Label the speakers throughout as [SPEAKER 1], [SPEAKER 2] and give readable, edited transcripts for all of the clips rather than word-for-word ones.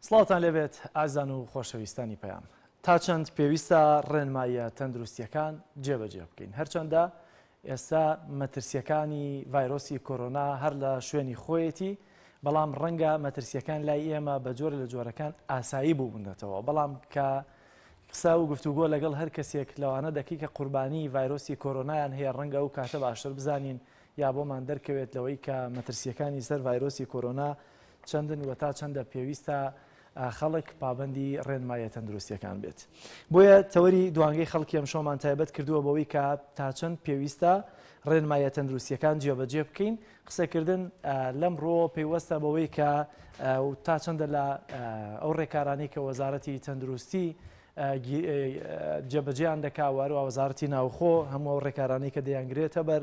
[SPEAKER 1] سڵاوتان لێبێت ئازان و خۆشەویستانی پەیام. تا چەند پێویستە ڕێنماییە تەندروستیەکان جێبەجێ بکەین. هەرچەندە ئێستا مەترسیەکانی ڤایرۆسی کۆرۆنا هەر لە شوێنی خۆیەتی، بەڵام ڕەنگە مەترسیەکان لای ئێمە بە جۆرە لە جۆرەکان ئاسایی بوو بنێتەوە. بەڵام کە قسە و گفتوگۆ لەگەڵ هەر کەسێک لەوانە دەکەی کە قوربانی ڤایرۆسی کۆرۆنایان هەیە، ڕەنگە و کاتە باشتر بزانین یا بۆمان دەرکەوێت لەوەی کە مەترسیەکانی سەر ڤایرۆسی کۆرۆنا چەندن و تا چەندە پێویستە خەڵک پابەندی ڕێنمایە تەندروستیەکان بێت. بۆیە تەوەری دوانگەی خەڵکی ئەم شۆمان تایبەت کردووە بەوەی کە تا چەند پێویستە ڕێنمایە تەندروستیەکان جێبەجێ بکەین. قسەکردن لەمڕۆ پێیوەستە بەوەی کە تا چەندە لە ئەو ڕێکارانەی کە وەزارەتی تەندروستی جێبەجێیان دەکا، وەروە وەزارەتی ناوخۆ هەموو ئەو ڕێکارانەی کە دەیانگرێتە بەر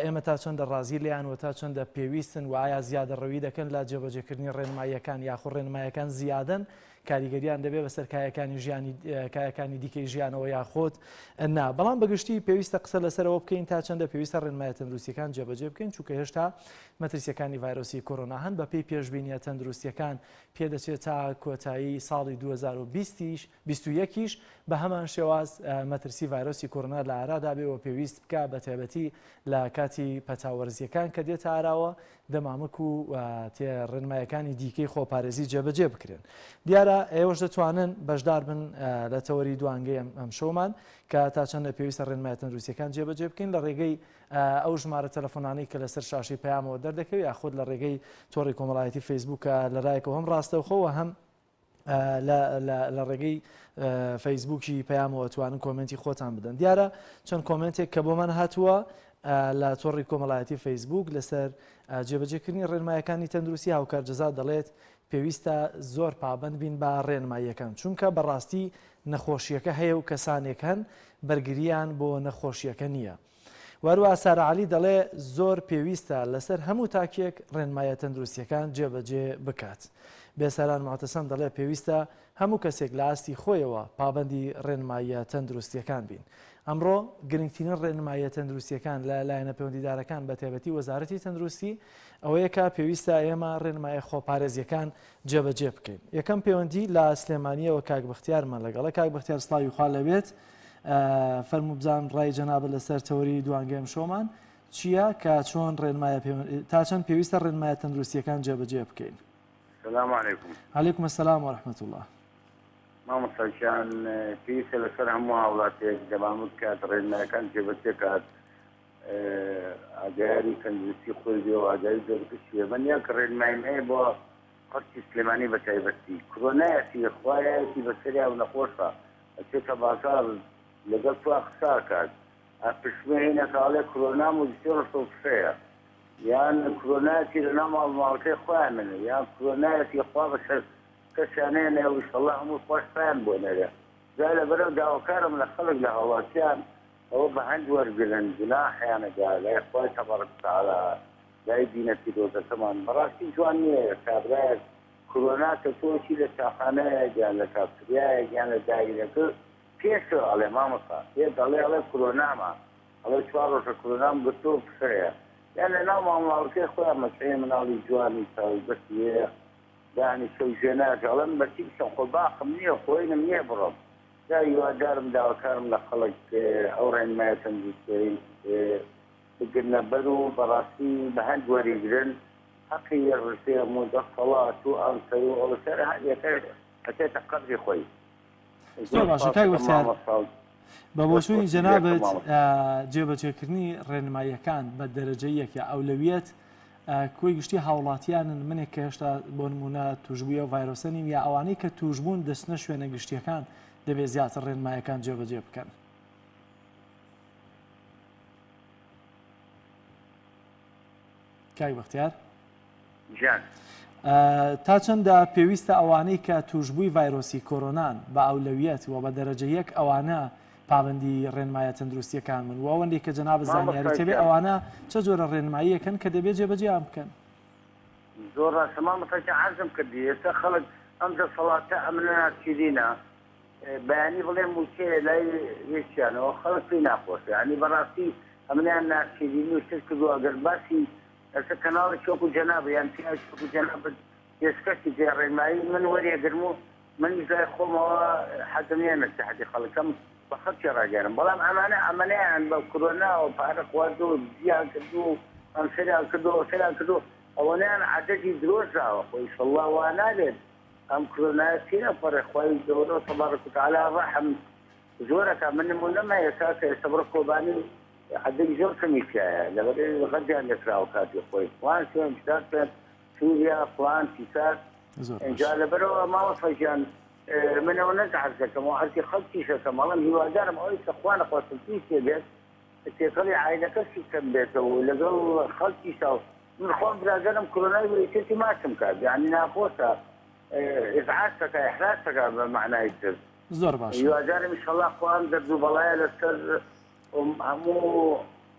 [SPEAKER 1] ئێمە تا چەندە ڕازی لێیان و تا چەندە پێویستن و ئایا زیادەڕەوی دەکەن لە جێبەجێکردنی ڕێنماییەکان یاخۆ ڕێنماییەکان زیادن، کاریگەریان دەبێت بەسەر کایەکانی دیکەی ژیانەوە یاخۆت نا. بەڵام بەگشتی پێویستە قسە لەسەرەوە بکەین تا چەندە پێویستە ڕێنمایە تەندروستیەکان جێبەجێ بکەین، چونکە هێشتا مەترسیەکانی ڤایرۆسی کۆرۆنا هەن بە پێی پێشبینیە تەندروستیەکان پێدەچێت تا کۆتایی ساڵی 2021 بە هەمان شێواز مەترسی ڤایرۆسی کۆرۆنا لە ئارادا بێەوە پێویست بکە بە تایبەتی لە کاتی پەتاوەرزیەکان کە دێتە ئاراوە دەمامک و ڕێنمایەکانی دیکەی خۆپارێزی جێبەجێ بکرێن. دیارە ئێوەش دەتوانن بەشدار بن لە تەوەری دوانگەی ئەم شۆمان کە تا چەندە پێویستە ڕێنمایە تەندروستیەکان جێبەجێ بکەین لە ڕێگەی ئەو ژمارە تەلەفۆنانەی کە لەسەر شاشی پەیامەوە دەردەکەوێت یاخود لە ڕێگەی تۆڕی کۆمەڵایەتی فەیسبووکە لەلایەکەوە هەم ڕاستەوخۆوە هەم لە ڕێگەی فەیسبووکی پەیامەوە توانن کۆمنتی خۆتان بدەن. دیارە چەند کۆمنتێک کە بۆمان هاتووە لە تۆڕی کۆمەڵایەتی فەیسبووک لەسەر جێبەجێکردنی ڕێنمایەکانی تەندروستی هاوکار جەزا دەڵێت پێویستە زۆر پابند بین بە ڕێنماییەکان، چونکە بەڕاستی نەخۆشیەکە هەیە و کەسانێک هەن بەرگریان بۆ نەخۆشیەکە نییە. وەروە سارەعالی دەڵێ زۆر پێویستە لەسەر هەموو تاکێک ڕێنمایە تەندروستیەکان جێبەجێ بکات. بێسەران ماتەسەم دەڵێ پێویستە هەموو کەسێک لە ئاستی خۆیەوە پابەندی ڕێنمایە تەندروستیەکان بین. ئەمڕۆ گرنگترین ڕێنمایە تەندروستیەکان لە لایەنە پەیوەندیدارەکان بە تایبەتی وەزارەتی تەندروستی ئەوەیە کە پێویستە ئێمە ڕێنمایە خۆپارێزیەکان جێبەجێ بکەین. یەکەم پەیوەندی لە سلێمانیەوە کاک بەختیارمان لەگەڵە. کاک بەختیار سڵاوی خوا لەبێت، فەرموو بزان ڕای جەنابەت لەسەر تەوەری دوانگەی ئەم شۆمان چییە کە چۆن تا چەند پێویستە ڕێنمایە تەندروستیەکان جێبەجێ بکەین؟
[SPEAKER 2] السلام عليكم.
[SPEAKER 1] عليكم السلام ورحمة الله.
[SPEAKER 2] مامۆستاکان پێویستە لەسەر هەموو هاوڵاتێک دەمامک کات ڕێنمایەکان جێبەجێ کات، ئاگایاری تەندروستی خۆی بێ و ئاگایی دەرکشیە بەنیا کە ڕێنمایم هەیە بۆ خەڵکی سلێمانی بە تایبەتی. کۆرۆنایەتی خوایەتی بەسەریا و نەخۆشە ئەچێتە بازار لەگەڵ توا قسا کات پشمێ هێنەکاڵێ کۆرۆنا مۆزیۆرە قسەیە یان کۆرۆنایەتی لە ناو ماڵماڵەکەی خۆیان منە یان کۆرۆنایەتی خوا بەسەر کەسیانەیە نێ ویشەڵڵا هەموو خۆشتیان بۆ نەرێ. جا لەبەرەو داواکارم لە خەڵک لە هەڵاتیان ئەوە بە هەند وەرگرن گوناحیانەدا لای خۆی تەبارەک وتەعالا لای دینە پیرۆزەکەمان. بەڕاستی جوان نییە کابرایەک کۆرۆنا کە تۆچی لە چاخانەیەک یان لە کافتریایەک یان لە دایرەکە پێشەوە ئەڵێ مامۆستا پێ دەڵێ ئەڵێ کۆرۆنامە ئەڵێ چوار ڕۆژە کۆرۆنام گرتۆ پشەیە یان لە ناو ماڵماڵەکەی خۆیان مەسەی مناڵی جوانی تایبەتی هەیە دانی شەوژێناک ئەڵێم بەچی شەوخۆباقم نییە خۆینم نییە بڕۆم. جا هیوادارم داواکارم لە خەڵک ئەو ڕێنمایە تەندروستی بگرنە بەر و بەڕاستی بە هەند وەریگرن حەقی ڕسێ هەموو دەسەڵات و ئەمسەر و ئەوسەر هەتێتە قەدری خۆی.
[SPEAKER 1] زۆر باشە کاک بەختیار، بە بۆچوونی جەنابەت جێبەجێکردنی ڕێنماییەکان بە دەرەجەیەک یا ئەولەویەت کۆی گشتی هاوڵاتیانن منێک کە هێشتا بۆ نمونە توشببوویە و ڤایرۆسە نیم یا ئەوانەی کە توشببوون دەستنە شوێنە گشتیەکان دەبێت زیاتر ڕێنماییەکان جێبەجێ بکەن. کاک بەختیار تا چەندە پێویستە ئەوانەی کە توشببووی ڤایرۆسی کۆرۆنان بە ئەولەویەت و بە دەرەجەیەک ئەوانە پابندی ڕێنمایە تەندروستیەکان من و ئەوەندێک کە جەنابەت زانیاری تێبێ ئەوانە چه جۆرە ڕێنماییەکەن کە دەبێت جێبەجێیان بکەن؟
[SPEAKER 2] زۆر ڕاستە مامۆستاکە عەرزم کردی ئێستا خەڵک ئەم دەسەڵاتە ئەمنە ناچیرینە بەیانی بڵێم موچێ لای یەکیانەوە خەڵک پێی ناخۆشە ینی بەڕاستی ئەمنیان ناچیرینی و شت کردو ئەگەر باسی ئەستا کەناڵی چۆک و جەنابە یان پیاوی چۆک و جەنابەت پێشکەشی پێڕێنمایی من وەرێگرم و من زای خۆمەوە حەزم نییە نەسیحەتی خەڵکەم بە خەڵکی ڕاگەرم بەڵام ئەمانەیان بە کۆرۆنا و پارە خواردو و زیان کردو و ئەم سەریان کردو و سەریان کردو ئەوەنیان عەدەدی درۆژاوە خۆی ئینشەڵڵا وا نابێت ئەم کۆرۆنایە چینە پەڕێخوای گەورە تەبارەک و تەعالا ڕەحم زۆرەکە من نمونەمە ئێستا کە ئێستا بڕە کۆبانی عەدەدی زۆر کەمی تایە لەبەر غەدیان لێکراوە کاتی خۆی وان سوێن شتات پێن سووریا فڵان پیسات اینجا لەبەرەوە ماوە فەژیان من ئەوە نەزعەر دەکەم و عەرزی خەڵکیشەکەم بەڵام هیوادارم ئەوەی کە خوا نەخواستنی تێ بێت تێکەڵی عایلەکەشی کەم بێتەوە و لەگەڵ خەڵکیشا من خۆم برادەرم کۆرۆنای وەرەکەتی ماچم کات یعنی ناخۆشە ئزعاج دەکا ئیحراج دەکا بە معنای تر
[SPEAKER 1] زۆر باش
[SPEAKER 2] هیوادارم ئینشەڵڵا خوام دەرد و بەڵایە لەسەر هەموو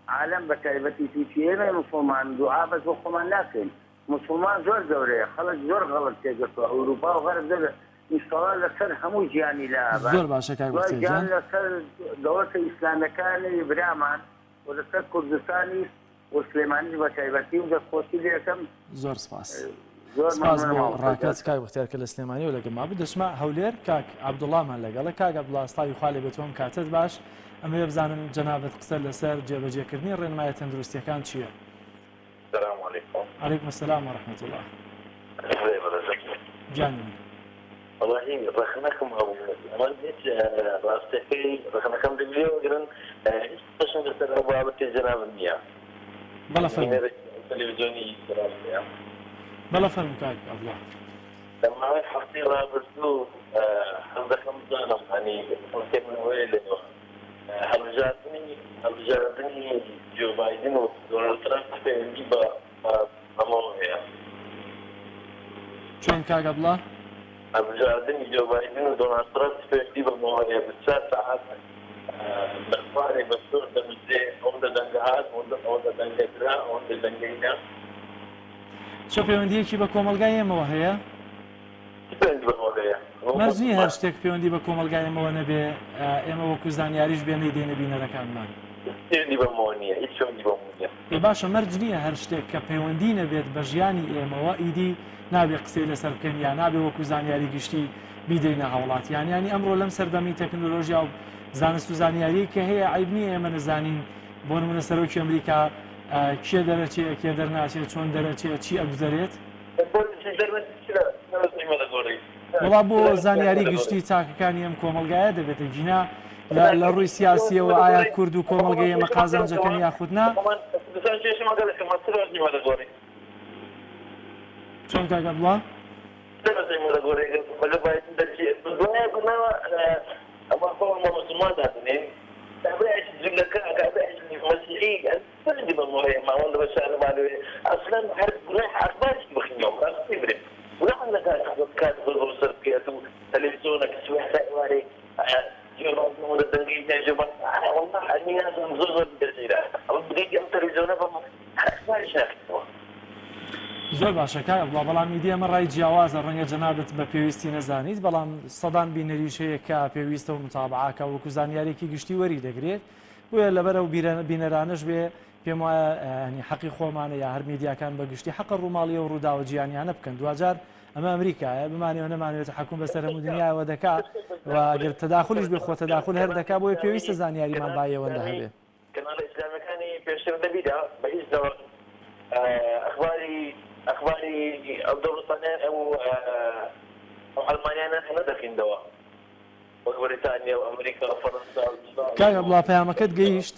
[SPEAKER 2] عالم بە تایبەتی تووشی ئێمە موسڵمان دوعا بەس بۆ خۆمان ناکەین مسلمان زۆر گەورەیە خەڵک زۆر غەڵەت تێگەشتووە ئەوروپا و غەرب دەبێت ئینشەڵڵا لەسەر هەموو گیانی لابات
[SPEAKER 1] زۆر باشە کاک
[SPEAKER 2] گیان لەسەر دەوڵەتە ئیسلامەکانی برامان و لەسەر کوردستانی و سلێمانیش بە تایبەتی و دەستخۆشی لێ یەکەم
[SPEAKER 1] زۆر سپاس سپاس بۆ ڕاکات کاک بەختیار کە لە سلێمانی و لەگەڵ مابوو دەچمە هەولێر کاک عەبدوڵڵامان لەگەڵە کاک عەبدوڵڵا ستاوی خوا لێ بێتەوەم کاتت باش ئەمەیە بزانم جەنابەت قسە لەسەر جێبەجێکردنی ڕێنمایە تەندروستیەکان چییە؟
[SPEAKER 3] السلام عليكم.
[SPEAKER 1] عليكم السلام ورحمة الله. جاني.
[SPEAKER 3] والله رخناكم أو ما جيت راستي رخناكم باليوم قلنا إيش تشون تسأل أبو عبد الجناب المياه.
[SPEAKER 1] بلا فهم.
[SPEAKER 3] تلفزيوني جناب المياه.
[SPEAKER 1] بلا فهم كاك الله.
[SPEAKER 3] لما هاي حطي رابطو حضركم زانم يعني كيف من وين هرجعتني جو بايدن ودونالد ترامب في نجيبه أمامه.
[SPEAKER 1] شلون كاك الله؟
[SPEAKER 3] هرجعتني جو بايدن ودونالد ترامب في نجيبه أمامه بالساعة ساعات بخاري بسور دمزي أوندا دنجهات أوندا دنجدرا أوندا دنجينا.
[SPEAKER 1] شو پەیوەندیەکی بە کۆمەلگای ئێمەوە هەیە؟ مەرجنی هەر شتێک پەیوەندی بە کۆمەلگای ئێمەوە نەبێ ئێمە وەکو زانیاریش بێنەی دێنە بینەرەکانمان. باشە مەرج نییە هەر شتێک کە پەیوەندی نەبێت بە ژیانی ئێمەوە ئیدی نابێ قسەی لەسەر بکەین یا نابێ وەکو زانیاری گشتی بیدەینە هەوڵات یانی ئەمڕۆ لەم سەردەمی تەکنۆلۆژیا و زانست و زانیاری کە هەیە عیب نییە ئێمە نەزانین بۆ نمونە سەرۆکی ئەمریکا کێ دەرەچێت کێ دەرناچێت چۆن دەرەچێت چی ئەگوزارێت وڵا بۆ زانیاری گشتی چاکەکانی ئەم کۆمەلگایە دەبێتە گینا لە ڕووی سیاسیەوە ئایا کورد و کۆمەلگای ئێمە قازانجەکەن یاخودنا چۆن کاکە بڵا
[SPEAKER 3] اصلا اخبارش بخينهم راس يبرم ولا عندك كاتب البروسر كاتب تلفزيونك سوي حواري يوم من الدنيا جبا والله اني انا مزوز بالجزيره او بدي تلفزيون اخبارش
[SPEAKER 1] زۆر باشە کاک بڵا بەڵام ئیدی ئەمە ڕای جیاوازە ڕەنگە جەنابەت بە پێویستی نەزانیت بەڵام سەدان بینەریش هەیە کە پێویستە و متابعاکە وەکو زانیارێکی گشتی وەری دەگرێت بۆیە لەبەرە و بینەرانش بێ پێم وایە حەقی خۆمانە یا هەر میدیاکان بە گشتی حەق ڕووماڵیە و ڕووداوە جیانیانە بکەن دوجار ئەمە ئەمریکایە بمانەوە نەمانوێت حکوم بەسەر هەموو دنیاەوە دەکات و ئەگەر تەداخلیش بێ خۆ تەداخل هەر دەکات بۆیە پێویستە زانیاریمان بایەوەندە هەبێ
[SPEAKER 3] کەناڵە ئیسلامەکانی پێشتر دەبیدا بە هیچ دەوە ئەخباری ئەو دەوڵەتانە ئەو ئەڵمانیانە نەدەخیندەوە بریتانیا و ئەمریکا و فەڕەنسا
[SPEAKER 1] کاکە بڵا پەیامەکەت گەیشت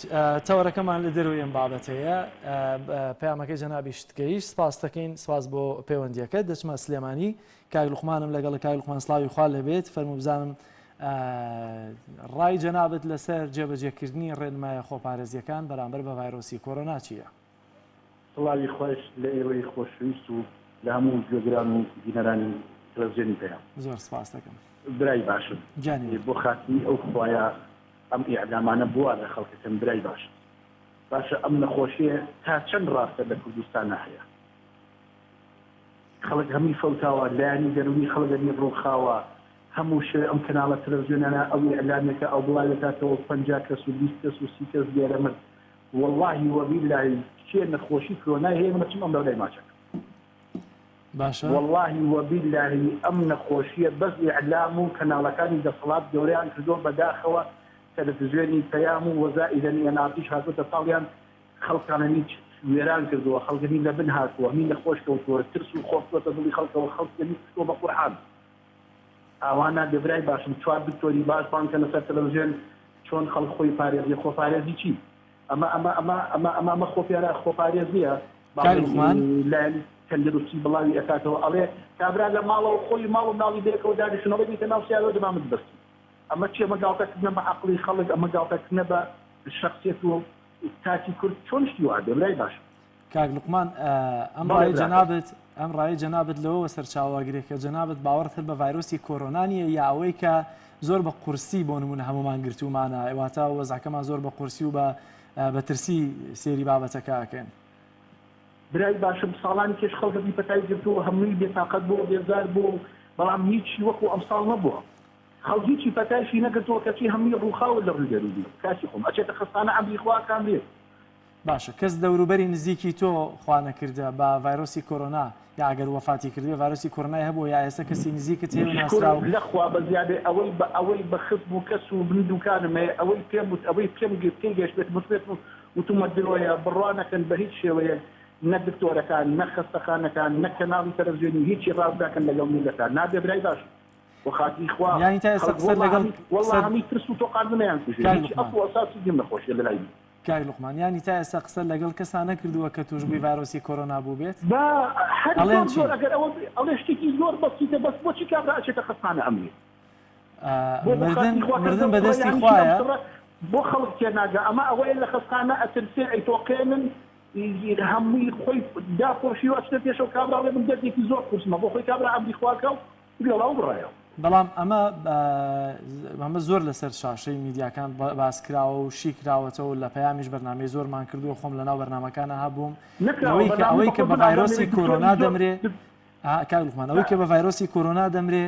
[SPEAKER 1] تەوەرەکەمان لە دەروی ئەم بابەتەیە پەیامەکەی جەنابیشت گەیشت سپاس دەکەین سپاس بۆ پەیوەندیەکەت دەچمە سلێمانی کاک لوقمانم لەگەڵ کاک لوقمان سڵاوی خوا لەبێت فەرموو بزانم ڕای جەنابەت لەسەر جێبەجێکردنی ڕێنمایە خۆپارێزیەکان بەرامبەر بە ڤایرۆسی کۆرۆنا چییە؟
[SPEAKER 4] سڵاوی خۆش لە ئێوەی خۆشەویست و لە هەموو گوێگران و بینەرانی تەلەڤیزیۆنی پێیان
[SPEAKER 1] زۆر سپاس دەکەم
[SPEAKER 4] برای باشم بۆ خاتی ئەو خوایە ئەم ئیعلامانە بووە لە خەڵکەکەم برای باشە ئەم نەخۆشیە تا چەند ڕاستە لە کوردستانە هەیە خەڵک هەمی فەوتاوە لایانی دەروی خەڵگەنی ڕووخاوە هەموو شێ ئەم کەناڵە تەلەڤیزیۆنانە ئەو ئیعلامێکە ئەو بڵا دەکاتەوە 50 کەس و 20 کەس و 30 کەس لێرە مرد واللهی وەبیلای کێ نەخۆشی کۆرۆنای هەیە من چم ئەم لەولای ماچەکە
[SPEAKER 1] باشە
[SPEAKER 4] والله وبالله ئەم نەخۆشیە بەس ئیعلام و کەناڵەکانی دەسەڵات گەورەیان کردۆ بەداخەوە تەلەڤیزیۆنی پەیام و وەزائیدە نێناتیش هاتووەتە ساڵیان خەڵکانەنی وێران کردووە، خەڵکانی لە بن هاتووە، می نەخۆش کەوتووە، ترس و خۆفتوەتە دڵی خەڵکەوە، خەڵکانی کردووە بە قورعان. ئەوانە دەبرای باشم چوار دکتۆری باش بانکە لەسەر تەلەڤیزیۆن چۆن خەڵک خۆی پارێزی، خۆپارێزی چی؟ ئەمە خۆپارێزیە لایەن تەندروستی بڵاوی ئەکاتەوە، ئەڵێ کابرا لە ماڵەوە خۆی ماڵ و ناڵی دێکەوە دادشنەوە بیتە ناو سیارەوە دەمامت بەستی. ئەمە چی؟ ئەمە گاڵتەکردنە بە عەقڵی خەڵک، ئەمە گاڵتەکردنە بە شخصیەت و تاکی کورد چۆن شتی وا دەبرای باش.
[SPEAKER 1] کاک لوقمان ئەم ڕای جەنابەت لەوەوە سەرچاوەگرێت کە جەنابەت باوەڕت بە ڤایرۆسی کۆرۆنانیە یا ئەوەی کە زۆر بە قورسی بۆ نمونە هەمومان گرتومانە، ئێواتە وەزعەکەمان زۆر بە قورسی و بە ترسی سێری بابەتەکە ئەکەن.
[SPEAKER 4] برای باشم ساڵانی کێش خەڵکی پەتای گرتووە، هەمووی بێتاقەت بوو، بێزار بوو، بەڵام هیچی وەکو ئەمساڵ نەبووە. خەڵکیی پەتایشی نەکردووە کەچی هەمووی ڕووخاوە لە ڕووگەروبی کاسی خۆم ئەچێتە خستانە ئەمری خوا کامرێت.
[SPEAKER 1] باشە کەس دەوروبەری نزیکی تۆ خوا نەکردە بە ڤایرۆسی کۆرۆنا یا ئەگەر وەفاتی کردوێ ڤایرۆسی کۆرۆنای هەبوو یا ئێستا کەسی نزیکت هەیە ناسراو
[SPEAKER 4] لەخوا بە زیادە ئەوەی بە خست بوو کەس و بندوکانمەیە ئەوەی پێم گەشتێت بێت وتومە درۆیە بڕوانەکەن بە هیچ شێوەیە نە دکتۆرەکان نە خەستەخانەکان نە کەناڵی تەلەڤیزیۆنی هیچی ڕاوداکەن لەگەڵ میلەتان نابێ برای باش وخاتی خوا
[SPEAKER 1] یانی تا ئێستا قسە لەگەڵ
[SPEAKER 4] وەڵڵا هەمی ترس و تۆقاندنەیان تووشێ هیچ ئەسڵ و ئەساسی دیم نەخۆشیە لە لای من.
[SPEAKER 1] کاک لوقمان یانی تا ئێستا قسە لەگەڵ کەسان نەکردووە کە تووشبووی ڤایرۆسی کۆرۆنا بوو بێت؟
[SPEAKER 4] ئەگەر ئەوێ شتێکی زۆر بەسیتە بەس بۆچی کابرا ئەچێتە خستانە ئەمری؟
[SPEAKER 1] مردن بەدەستی خوایە
[SPEAKER 4] بۆ خەڵک تێناگە ئەمە ئەوەیە لە خستانە ئەترسێ ئەیتۆقێنن هەمووی خۆی داپۆشی و ئەچێتە پێشەوە کابرا ئەڵێ من دەردێکی زۆر قورسمە بۆ خۆی کابرا ئەمری خواکە و گوێڵاو بڕایەوە.
[SPEAKER 1] بەڵام ئەمە زۆر لەسەر شاشەی میدیاکان باسکراوە و شیکراوەتەوە لە پەیامیش بەرنامەی زۆرمان کردووە خۆم لەناو بەرنامەکانە هەبووم ئەوەی کە بە ڤایرۆسی کۆرۆنا دەمرێ کاک لوقمان ئەوەی کە بە ڤایرۆسی کۆرۆنا دەمرێ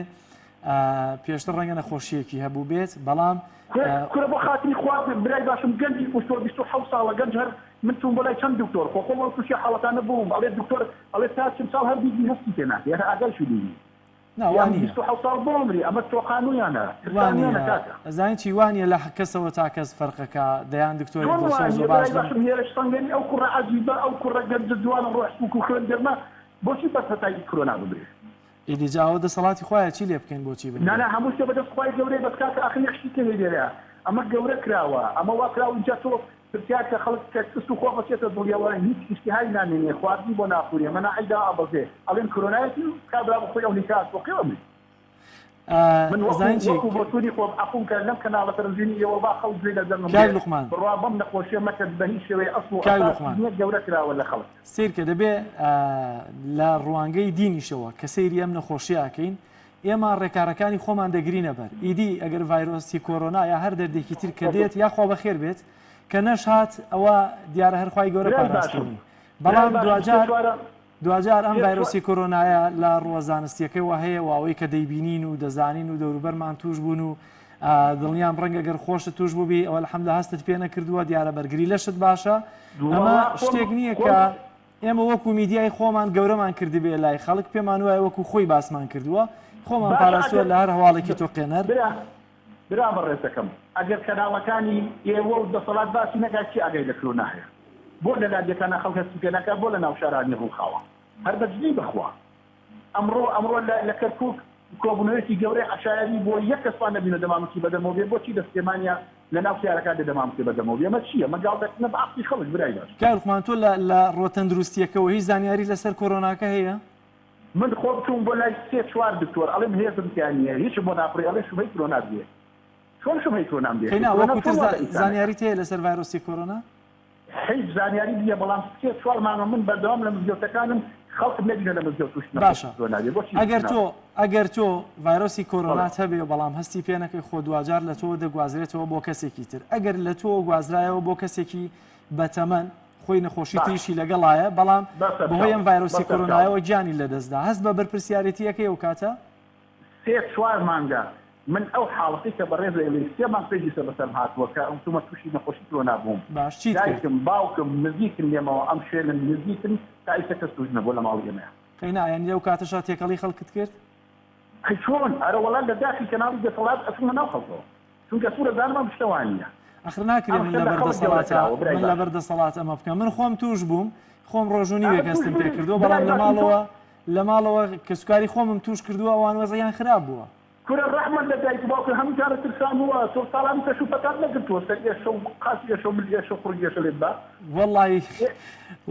[SPEAKER 1] پێشتر ڕەنگە نەخۆشیەکی هەبوو بێت بەڵام
[SPEAKER 4] کورە بۆ خاتری خوا برای باشم گەنجی 27 ساڵە گەنج هەر من چوون بۆ لای چەند دکتۆر خۆ تووشی حاڵەتانە بووم ئەڵێ دکتۆر ئەڵێ تا چەند ساڵ هەر بیبی هەستی تێناکە هەر ئاگەڵشی بیبی
[SPEAKER 1] زانین چی وانە لە کەسەوە تا کەس فەرقەکە دەیان دکتۆری باش
[SPEAKER 4] هێرشتەنگەنی ئەو کوڕە عەجیبە ئەو کوڕە گەنج جوانە ڕۆحسووک و خوێن دەرمە بۆچی بەسەتای کۆرۆنا ببرێت؟
[SPEAKER 1] ئیدیجاوە دەسەڵاتی خوایە چی لێ بکەین بۆچی بن؟
[SPEAKER 4] نانە هەموو شتێ بەدەست خوای گەورەی بەس کاتە ئاخر یەکشتی تێنێ لێرەیە ئەمە گەورە کراوە ئەمە وا کراوە اینجا تۆ پرسیار کە خەڵک کەس و خۆ بەچێتە دڵیەوە هیچ ئیشتیهای نامێنێ خواردنی بۆ ناخورێ مەنا عیدا ئەبەزێ ئەڵێن کۆرۆنایەتی کابرا بخۆی ئەو نیکات وەقیوە من
[SPEAKER 1] زانجی
[SPEAKER 4] بۆتونی خۆم ئەخوم کە لەم کەناڵە تەلەڤیزیۆنی ئێوە با خەڵک گوێ لەدەرم
[SPEAKER 1] لوقمان
[SPEAKER 4] بڕوا بەم نەخۆشیە مەکرد بە هیچ شێوەیە ئەسڵ و ئەساس گەورە کراوە لە خەڵک
[SPEAKER 1] سیرکە دەبێ لە ڕوانگەی دینیشەوە کە سەیری ئەم نەخۆشیەکەین ئێمە ڕێکارەکانی خۆمان دەگرینە بەر ئیدی ئەگەر ڤایرۆسی کۆرۆنا یا هەر دەردێکی تر کە دێت یا خوا بەخێر بێت کە نەشات ئەوە دیارە هەرخوای گەورە پاراستنی بەڵام دوجار ئەم ڤایرۆسی کۆرۆنایە لە ڕۆزانستیەکەی وا هەیە واوەی کە دەیبینین و دەزانین و دەوروبەرمان توش بوون و دڵنیان ڕەنگە گەر خۆشت توش بووبی ئەوە الحەمدوللا هەستت پێ نەکردووە دیارە بەرگری لەشت باشە ئەمە شتێک نییە کە ئێمە وەکو میدیای خۆمان گەورەمان کردی بێ لای خەڵک پێمان وایە وەکو خۆی باسمان کردووە خۆمان پاراستووە لە هەر هەواڵێکی تۆ قێنەر
[SPEAKER 4] برا بەڕێزەکەم ئەگەر کەناڵەکانی ئێوە و دەسەڵات باسی نەکات چی ئاگای لە کۆرۆنا هەیە بۆ لە لادیەکانە خەڵک هەستی پێ ناکات بۆ لە ناو شارانی ڕووخاوە هەر بەجلی بخوا ئەمڕۆ لە کەرکووک کۆبوونەوەیەکی گەورەی عەشایری بۆ یەک کەسوان نەبینە دەمامکی بەدەمەوە بێ بۆچی دەستێمانیا لە ناو سیارەکان دەمامکی بەدەمەوە بێ ئەمە چییە مەگاڵدەکردنە بە عەقڵی خەڵک برای باش
[SPEAKER 1] کاک لوقمان تۆ لە ڕۆتەندروستیەکەوە هیچ زانیاری لەسەر کۆرۆناکە هەیە؟
[SPEAKER 4] من خۆ بچووم بۆ لای 3-4 دکتۆر ئەڵێم هێزم تیانە هیچ بۆ ناپڕی ئەڵێ شوبەی کۆرۆنا بێ چۆن شوبەی کۆرۆنا بێ
[SPEAKER 1] وەکوتر زانیاریت هەیە لەسەر ڤایرۆسی کۆرۆنا؟
[SPEAKER 4] هیچ زانیاری دیە بەڵام 3-4 مانگە من بەردەوام لە مزگەوتەکانم خەڵکم نەبینە لە مزگەوت توش
[SPEAKER 1] باشە ئەگەر تۆ ڤایرۆسی کۆرۆنات هەبێ بەڵام هەستی پێ نەکەی خۆ دوجار لە تۆ دەگوازرێتەوە بۆ کەسێکی تر ئەگەر لە تۆ گوازرایەوە بۆ کەسێکی بەتەمەن خۆی نەخۆشی تریشی لەگەڵایە بەڵام بەهۆی ئەم ڤایرۆسی کۆرۆنایەوە گیانی لەدەستدا هەست بە بەرپرسیارەتیەکەی ئەو کاتە
[SPEAKER 4] 3-4 مانگە من ئەو حاڵەتی کە بەڕێز ئێڵی 3 مانگ پێشی سەر بەسەرم هاتووە کە ئەم تومە تووشی نەخۆشی کۆرۆنا بووم
[SPEAKER 1] باش چیت
[SPEAKER 4] دایکم باوکم نزیکم لێمەوە ئەم شوێنم نزیکن تا ئیسە کەس توش نەبوو لە ماڵی ئێمە
[SPEAKER 1] کەینا یان لەو کاتەشا تێکەڵی خەڵکت کرد
[SPEAKER 4] چۆن ئەرە وەڵام لە داخی کەناڵی دەسەڵات ئەسمە ناو خەڵکەوە چونکە سوورە زانمان پشتەوانیە
[SPEAKER 1] ئەخر ناکرێ من لە بەردەسەڵات ئەمە بکەم من خۆم توش بووم خۆم ڕۆژوونی وێگەستم پێ کردو بەڵام لە ماڵەوە کە سوکاری خۆمم توش کردووە ئەوان وەزەیان خراپ بووە
[SPEAKER 4] کورە ڕەحمەت لە دایک باوکە هەمووتانە ترسانووە تۆ ساڵانی کەش و پەتات نەگرتووە سەر ئێشە و قاسی ئێشە و ملیێشە خوڕگێشە لێت با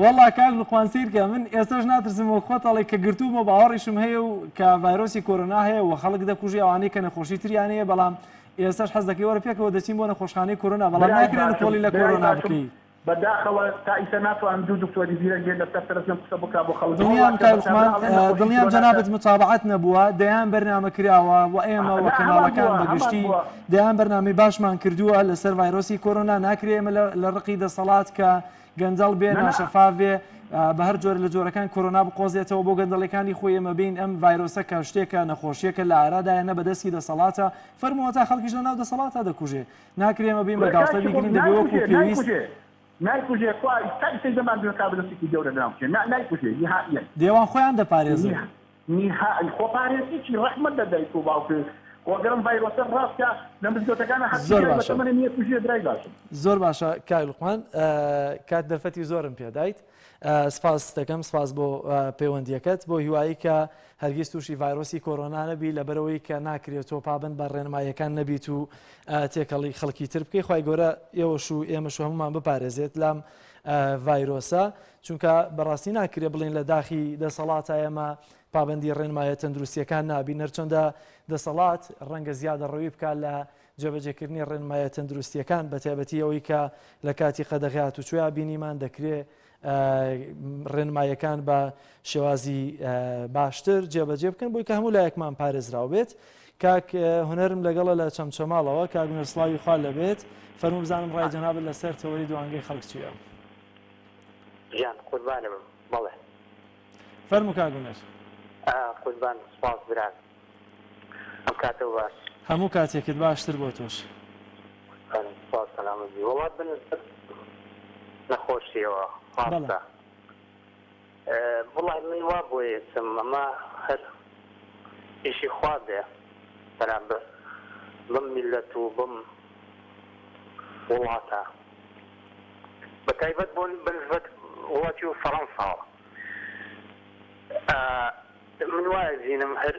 [SPEAKER 1] وەڵڵا کاک لوقمان سیرکە من ئێستاش ناترسمەوە خۆتەڵێ کە گرتوومە باوەڕیشم هەیە و کە ڤایرۆسی کۆرۆنا هەیە و خەڵک دەکوژی ئەوانەی کە نەخۆشی تریانەیە بەڵام ئێستاش حەز دەکەی وەرە پێکەوە دەچین بۆ نەخۆشخانەی کۆرۆنا بەڵام ناکرێن کۆڵی لە کۆرۆنا بکەی
[SPEAKER 4] بەداخەوە تا ئیسە ناتوان دوو دکتۆری بیرەنگێن لەسەر تەلەڤیزیۆن قسە بکا بۆ خەڵک
[SPEAKER 1] دڵنیام جەنابەت متابعەت نەبووە دەیان بەرنامە کراوە و ئێمە وە کەناڵەکان بەگشتی دەیان بەرنامەی باشمان کردووە لەسەر ڤایرۆسی کۆرۆنا ناکرێ ئێمە لە ڕقی دەسەڵات کە گەنجەڵ بێ ناشەفاف بێ بە هەر جۆر لە جۆرەکان کۆرۆنا بقۆزێتەوە بۆ گەندەڵەکانی خۆی ئێمە بین ئەم ڤایرۆسە کە شتێکە نەخۆشیەکە لە ئارادایە نە بەدەستی دەسەڵاتە فەرمووە تا خەڵکیش لە ناو دەسەڵاتە دەکوژێ ناکرێ ئێمە بین بە گاڵتە بیگرین دەبێ وەکو پێویست
[SPEAKER 4] نایکوژێ خوای ئیسای زەمان کابرسێکی گەورە ناوچێ نایکوژێ نهائیەن
[SPEAKER 1] دێوان خۆیان دەپارێزن
[SPEAKER 4] نهائی خۆپارێزیی ڕەحمەت دەدەیت و باوکە وەگەرم ڤایرۆسە ڕاستە لە مزگەوتەکانە حەزمە نییە کوژێ درای باشم
[SPEAKER 1] زۆر باشە کاک لوقمان کات دەرفەتی زۆرم پێدایت سپاس دەکەم سپاس بۆ پەیوەندیەکەت بۆ هیوایی کە هەرگیز تووشی ڤایرۆسی کۆرۆنا نەبی لەبەرەوەی کە ناکرێتەوە پابند بە ڕێنماییەکان نەبیت و تێکەڵی خەڵکی تر بکەی خوای گەورە ئێوەش و ئێمەش هەمومان بپارێزێت لام ڤایرۆسە چونکە بەڕاستی ناکرێ بڵین لە داخی دەسەڵاتە ئێمە پابندی ڕێنمایە تەندروستیەکان نابین نەرچەندە دەسەڵات ڕەنگە زیادە ڕەوی بکات لە جێبەجێکردنی ڕێنمایە تەندروستیەکان بە تایبەتی ئەوەی کە لە کاتی قەدەغات و چویا بینیمان دەکرێت ڕێنمایەکان بە شێوازی باشتر جێبەجێ بکەن بۆی کە هەموو لایەکمان پارێزراو بێت کاک هونەرم لەگەڵە لە چەمچەماڵەوە کاک نەرسڵاوی خوا لەبێت فەرموو بزانم ڕای جەنابەت لەسەر تەوەری دوانگەی خەڵک چییە
[SPEAKER 5] ژیان قوربانم بەڵێ
[SPEAKER 1] فەرموو کاک هونەر
[SPEAKER 5] قوربان سپاس بران ئەم کاتەوە باش
[SPEAKER 1] هەموو کاتێکت باشتر بۆ تۆش
[SPEAKER 5] سپاس سەلامەتی وڵات بنسبەت نەخۆشیەوە خاصە وڵای من وا بۆ یەسم ئەمە هەر ئیشی خوا بێ بەرامبەر بەم میلەت و بەم وڵاتە بەتایبەت بۆ بنسبەت وڵاتی و فەڕەنساوە من وایە زیینم هەر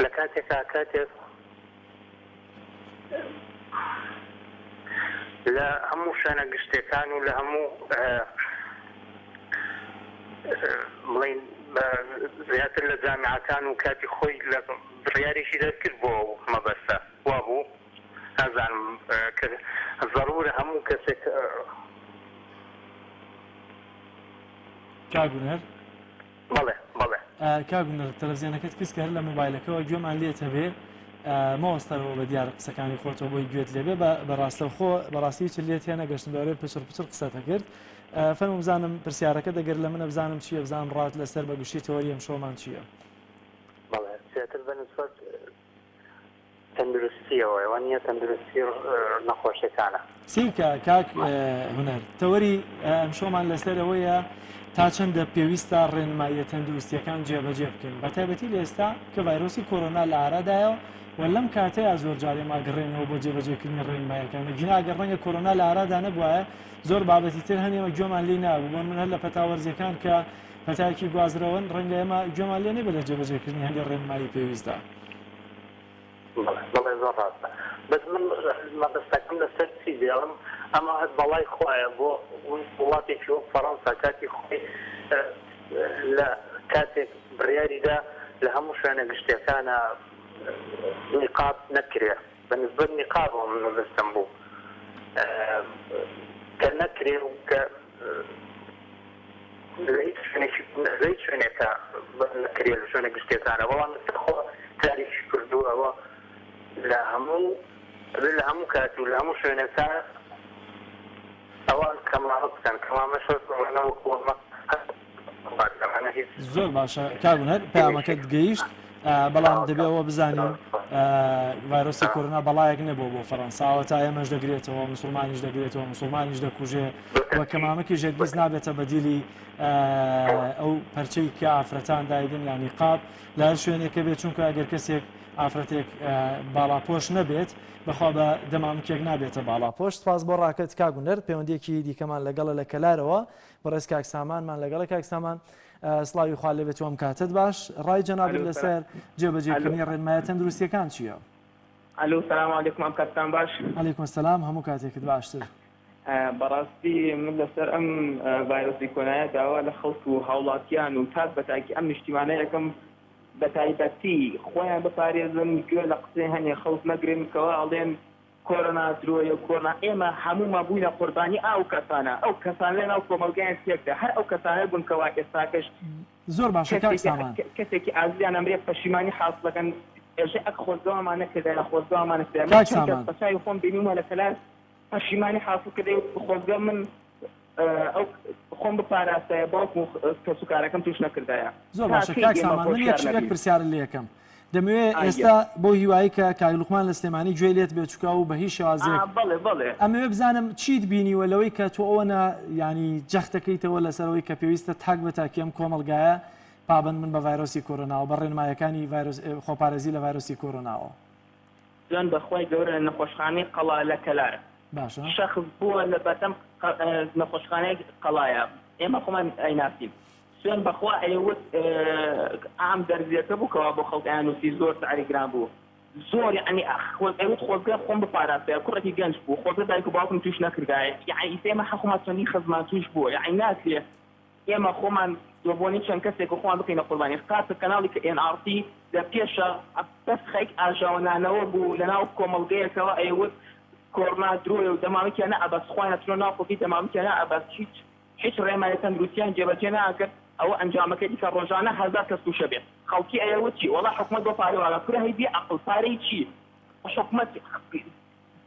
[SPEAKER 5] لە کاتێک لە هەموو شانە گشتەکان و لە هەموو بڵین زیاتر لە جامعەکان و کاتی خۆی لە بڕیارێکی دەرکرد بۆ مەبەستە وا بوو نازانم کە ضرورە هەموو کەسێک
[SPEAKER 1] کاگونەر
[SPEAKER 5] بەڵێ
[SPEAKER 1] کاگونەر تەلەڤیزیۆنەکەت کەس کە هەر لە مۆبایلەکەەوە گوێمان لێتە بێ مەوەستەرەوە بە دیار قسەکانی خۆتەوە بۆی گوێت لێبێ بەڕاستەوخۆ بەڕاستی چ لێت هێنە گەشتن بەوەی پچر قسەتە کرد فەرموو بزانم پرسیارەکە دەگەر لە منە بزانم چییە بزانم ڕات لەسەر بەگشتی تەوەری ئەم شۆمان چییە
[SPEAKER 5] بەڵێ زیاتر بەنسبەت تەندروستیەوە وانە تەندروستی نەخۆشیەکانە
[SPEAKER 1] سیکە کاک هونەر تەوەری ئەم شۆمان لەسەرەوەیە تا چەندە پێویستە ڕێنماییە تەندروستیەکان جێبەجێ بکەین بە تایبەتی لە ئێستا کە ڤایرۆسی کۆرۆنا لە ئارادایە و لەم کاتەیە زۆر جارێ ماگەڕێنەوە بۆ جێبەجێکردنی ڕێنماییەکان گیناگە ڕەنگە کۆرۆنا لە ئارادا نەبووایە زۆر بابەتی تر هەنێمە گوێمان لێ نابوو بۆ من هەر لە پەتاوەرزیەکان کە پەتایەکی گوازرەوەن ڕەنگە ئێمە گوێمان لێ نەبێت لە جێبەجێکردنی هەندێک ڕێنمایی پێویستە
[SPEAKER 5] بەڵێ زۆر ڕاستە بەس من مەبەستەکەم لەسەر چی دێڵم ئەمە هەر بەڵای خۆیە بۆ وڵاتێکی وەک فەڕەنسا کاتی خۆی لە کاتێک بڕیاریدا لە هەموو شوێنە گشتەکانە نیقاب نەکرێ بەنسبەت نیقابەوە من مەبەستم بوو کە نەکرێ و کە لە هیچ شوێنێکە نەکرێ لە شوێنە گشتەکانە بەڵام خۆ تاریخی کردووەوە لە هەموو کات و لە هەموو شوێنەکە ئەوان کەماڵە بکەن
[SPEAKER 1] زۆر باشە کاگونەر پامەکەت گەیشت بەڵام دەبێەوە بزانین ڤایرۆسی کۆرۆنا بەڵایەک نەبوو بۆ فەڕەنساوە تا ئێمەش دەگرێتەوە مسلمانیش دەگرێتەوە مسلمانیش دەکوژێ وە کەمامەکی ژەرگیز نابێتە بەدیلی ئەو پەرچەی کە ئافرەتان دایدن یانی قاب لە هەر شوێنێکە بێت چونکە ئەگەر کەسێک ئافرەتێک باڵاپۆش نەبێت بەخوا بە دەمامکێک نابێتە باڵاپۆش. سپاس بۆ ڕاکەت کاگونەر. پەیوەندێکی دیکەمان لەگەڵە لە کەلارەوە بەڕێز کاکسامانمان لەگەڵە کاکسامان سڵاوی خوا لێبێت وەم کاتت باش. ڕای جەنابەت لەسەر جێبەجێکردنی ڕێنمایە تەندروستیەکان چییە؟
[SPEAKER 6] ئەلو سلام علیکم ئەم کاتتان باش.
[SPEAKER 1] عەلەیکوم سەلام هەموو کاتێکت باشتر.
[SPEAKER 6] بەڕاستی من لەسەر ئەم ڤایرۆسی کۆرۆنایە داوا لە خەڵک و هاوڵاتیان و تاک بەتاکی ئەم نیشتیمانەیەکەم بە تایبەتی خۆیان بپارێزن گوێ لە قسەی هەنێ خەڵک نەگرن کەوا ئەڵێن کۆرۆنا درۆیە کۆرۆنا ئێمە هەمومان بووینە قوربانی ئەو کەسانە ئەو کەسانە ناو کۆمەلگایان تێکدا هەر ئەو کەسانە بوون کەوا ئێستاکەش
[SPEAKER 1] زۆر باشە کاکسامان
[SPEAKER 6] کەسێکی ئازیان ئەمرێ پەشیمانی حاصلەکەن ئێژە ئەک خۆزگاومان نەکردا لە خۆزگاومان پەشای خۆم بینیمە لە کەلار پەشیمانی حاصل کردێ خۆزگا من ئەو خۆم بپاراسایە باوکم کەسوکارەکەم توش نەکردایە.
[SPEAKER 1] زۆر باشە کاکسامان من یەک پرسیارە لێ یەکەم دەمەوێت ئێستا بۆ هیوایی کە کاگلوقمان لە سلێمانی گوێ لێت بێت چووکا و بە هیچ شێوازێک ئەمەوێ بزانم چیت بینیوە لەوەی کە تۆ ئەوەنە ینی جەختەکەیتەوە لەسەرەوەی کە پێویستە تاک بە تاکیم کۆمەلگایە پابند من بە ڤایرۆسی کۆرۆناوە بە ڕێنمایەکانی خۆپارێزی لە ڤایرۆسی کۆرۆناوە.
[SPEAKER 6] جوان بەخوای گەورە نەخۆشخانەی قەڵا لە کەلارە
[SPEAKER 1] باشە
[SPEAKER 6] شەخص بووە لە بەتەم نەخۆشخانەی قەڵایە ئێمە خۆمان ئەیناسیم سوێن بەخوا ئەیوت ئام دەرزیەکە بووکەوە بۆ خەڵکیان نووسی زۆر سعریگران بوو زۆر یعنی ئەوت خۆزگە خۆم بپاراسەیە کوڕێکی گەنج بوو خۆزگە دایک و باوکم توش نەکردایە یعنی ئێمە حەقومان چەندی خزمان توش بووە یعنی ناسێ ئێمە خۆمان دۆبوونی چەند کەسێک و خۆمان بکەینە قوربانی قاتە کەناڵی کە NRT لە پێشە بەس خەیک ئاژاوەنانەوە بوو لەناو کۆمەڵگەیەکەوە ئەیوت کۆرۆنا درۆیە و دەمامەکیان نەئەبەس خۆیان ئەچنۆ ناو خۆکی دەمامەکیان نەئەبەس هیچ ڕێنمایە تەندروستیان جێبەجێ ناکرد ئەوە ئەنجامەکەی دیکە ڕۆژانە 1000 کەس تووشە بێت خەڵکی ئەیەوت چی وەڵا حکومەت بۆ پارێوانە کورە هەیبی عەقڵ پارەی چی حکومەت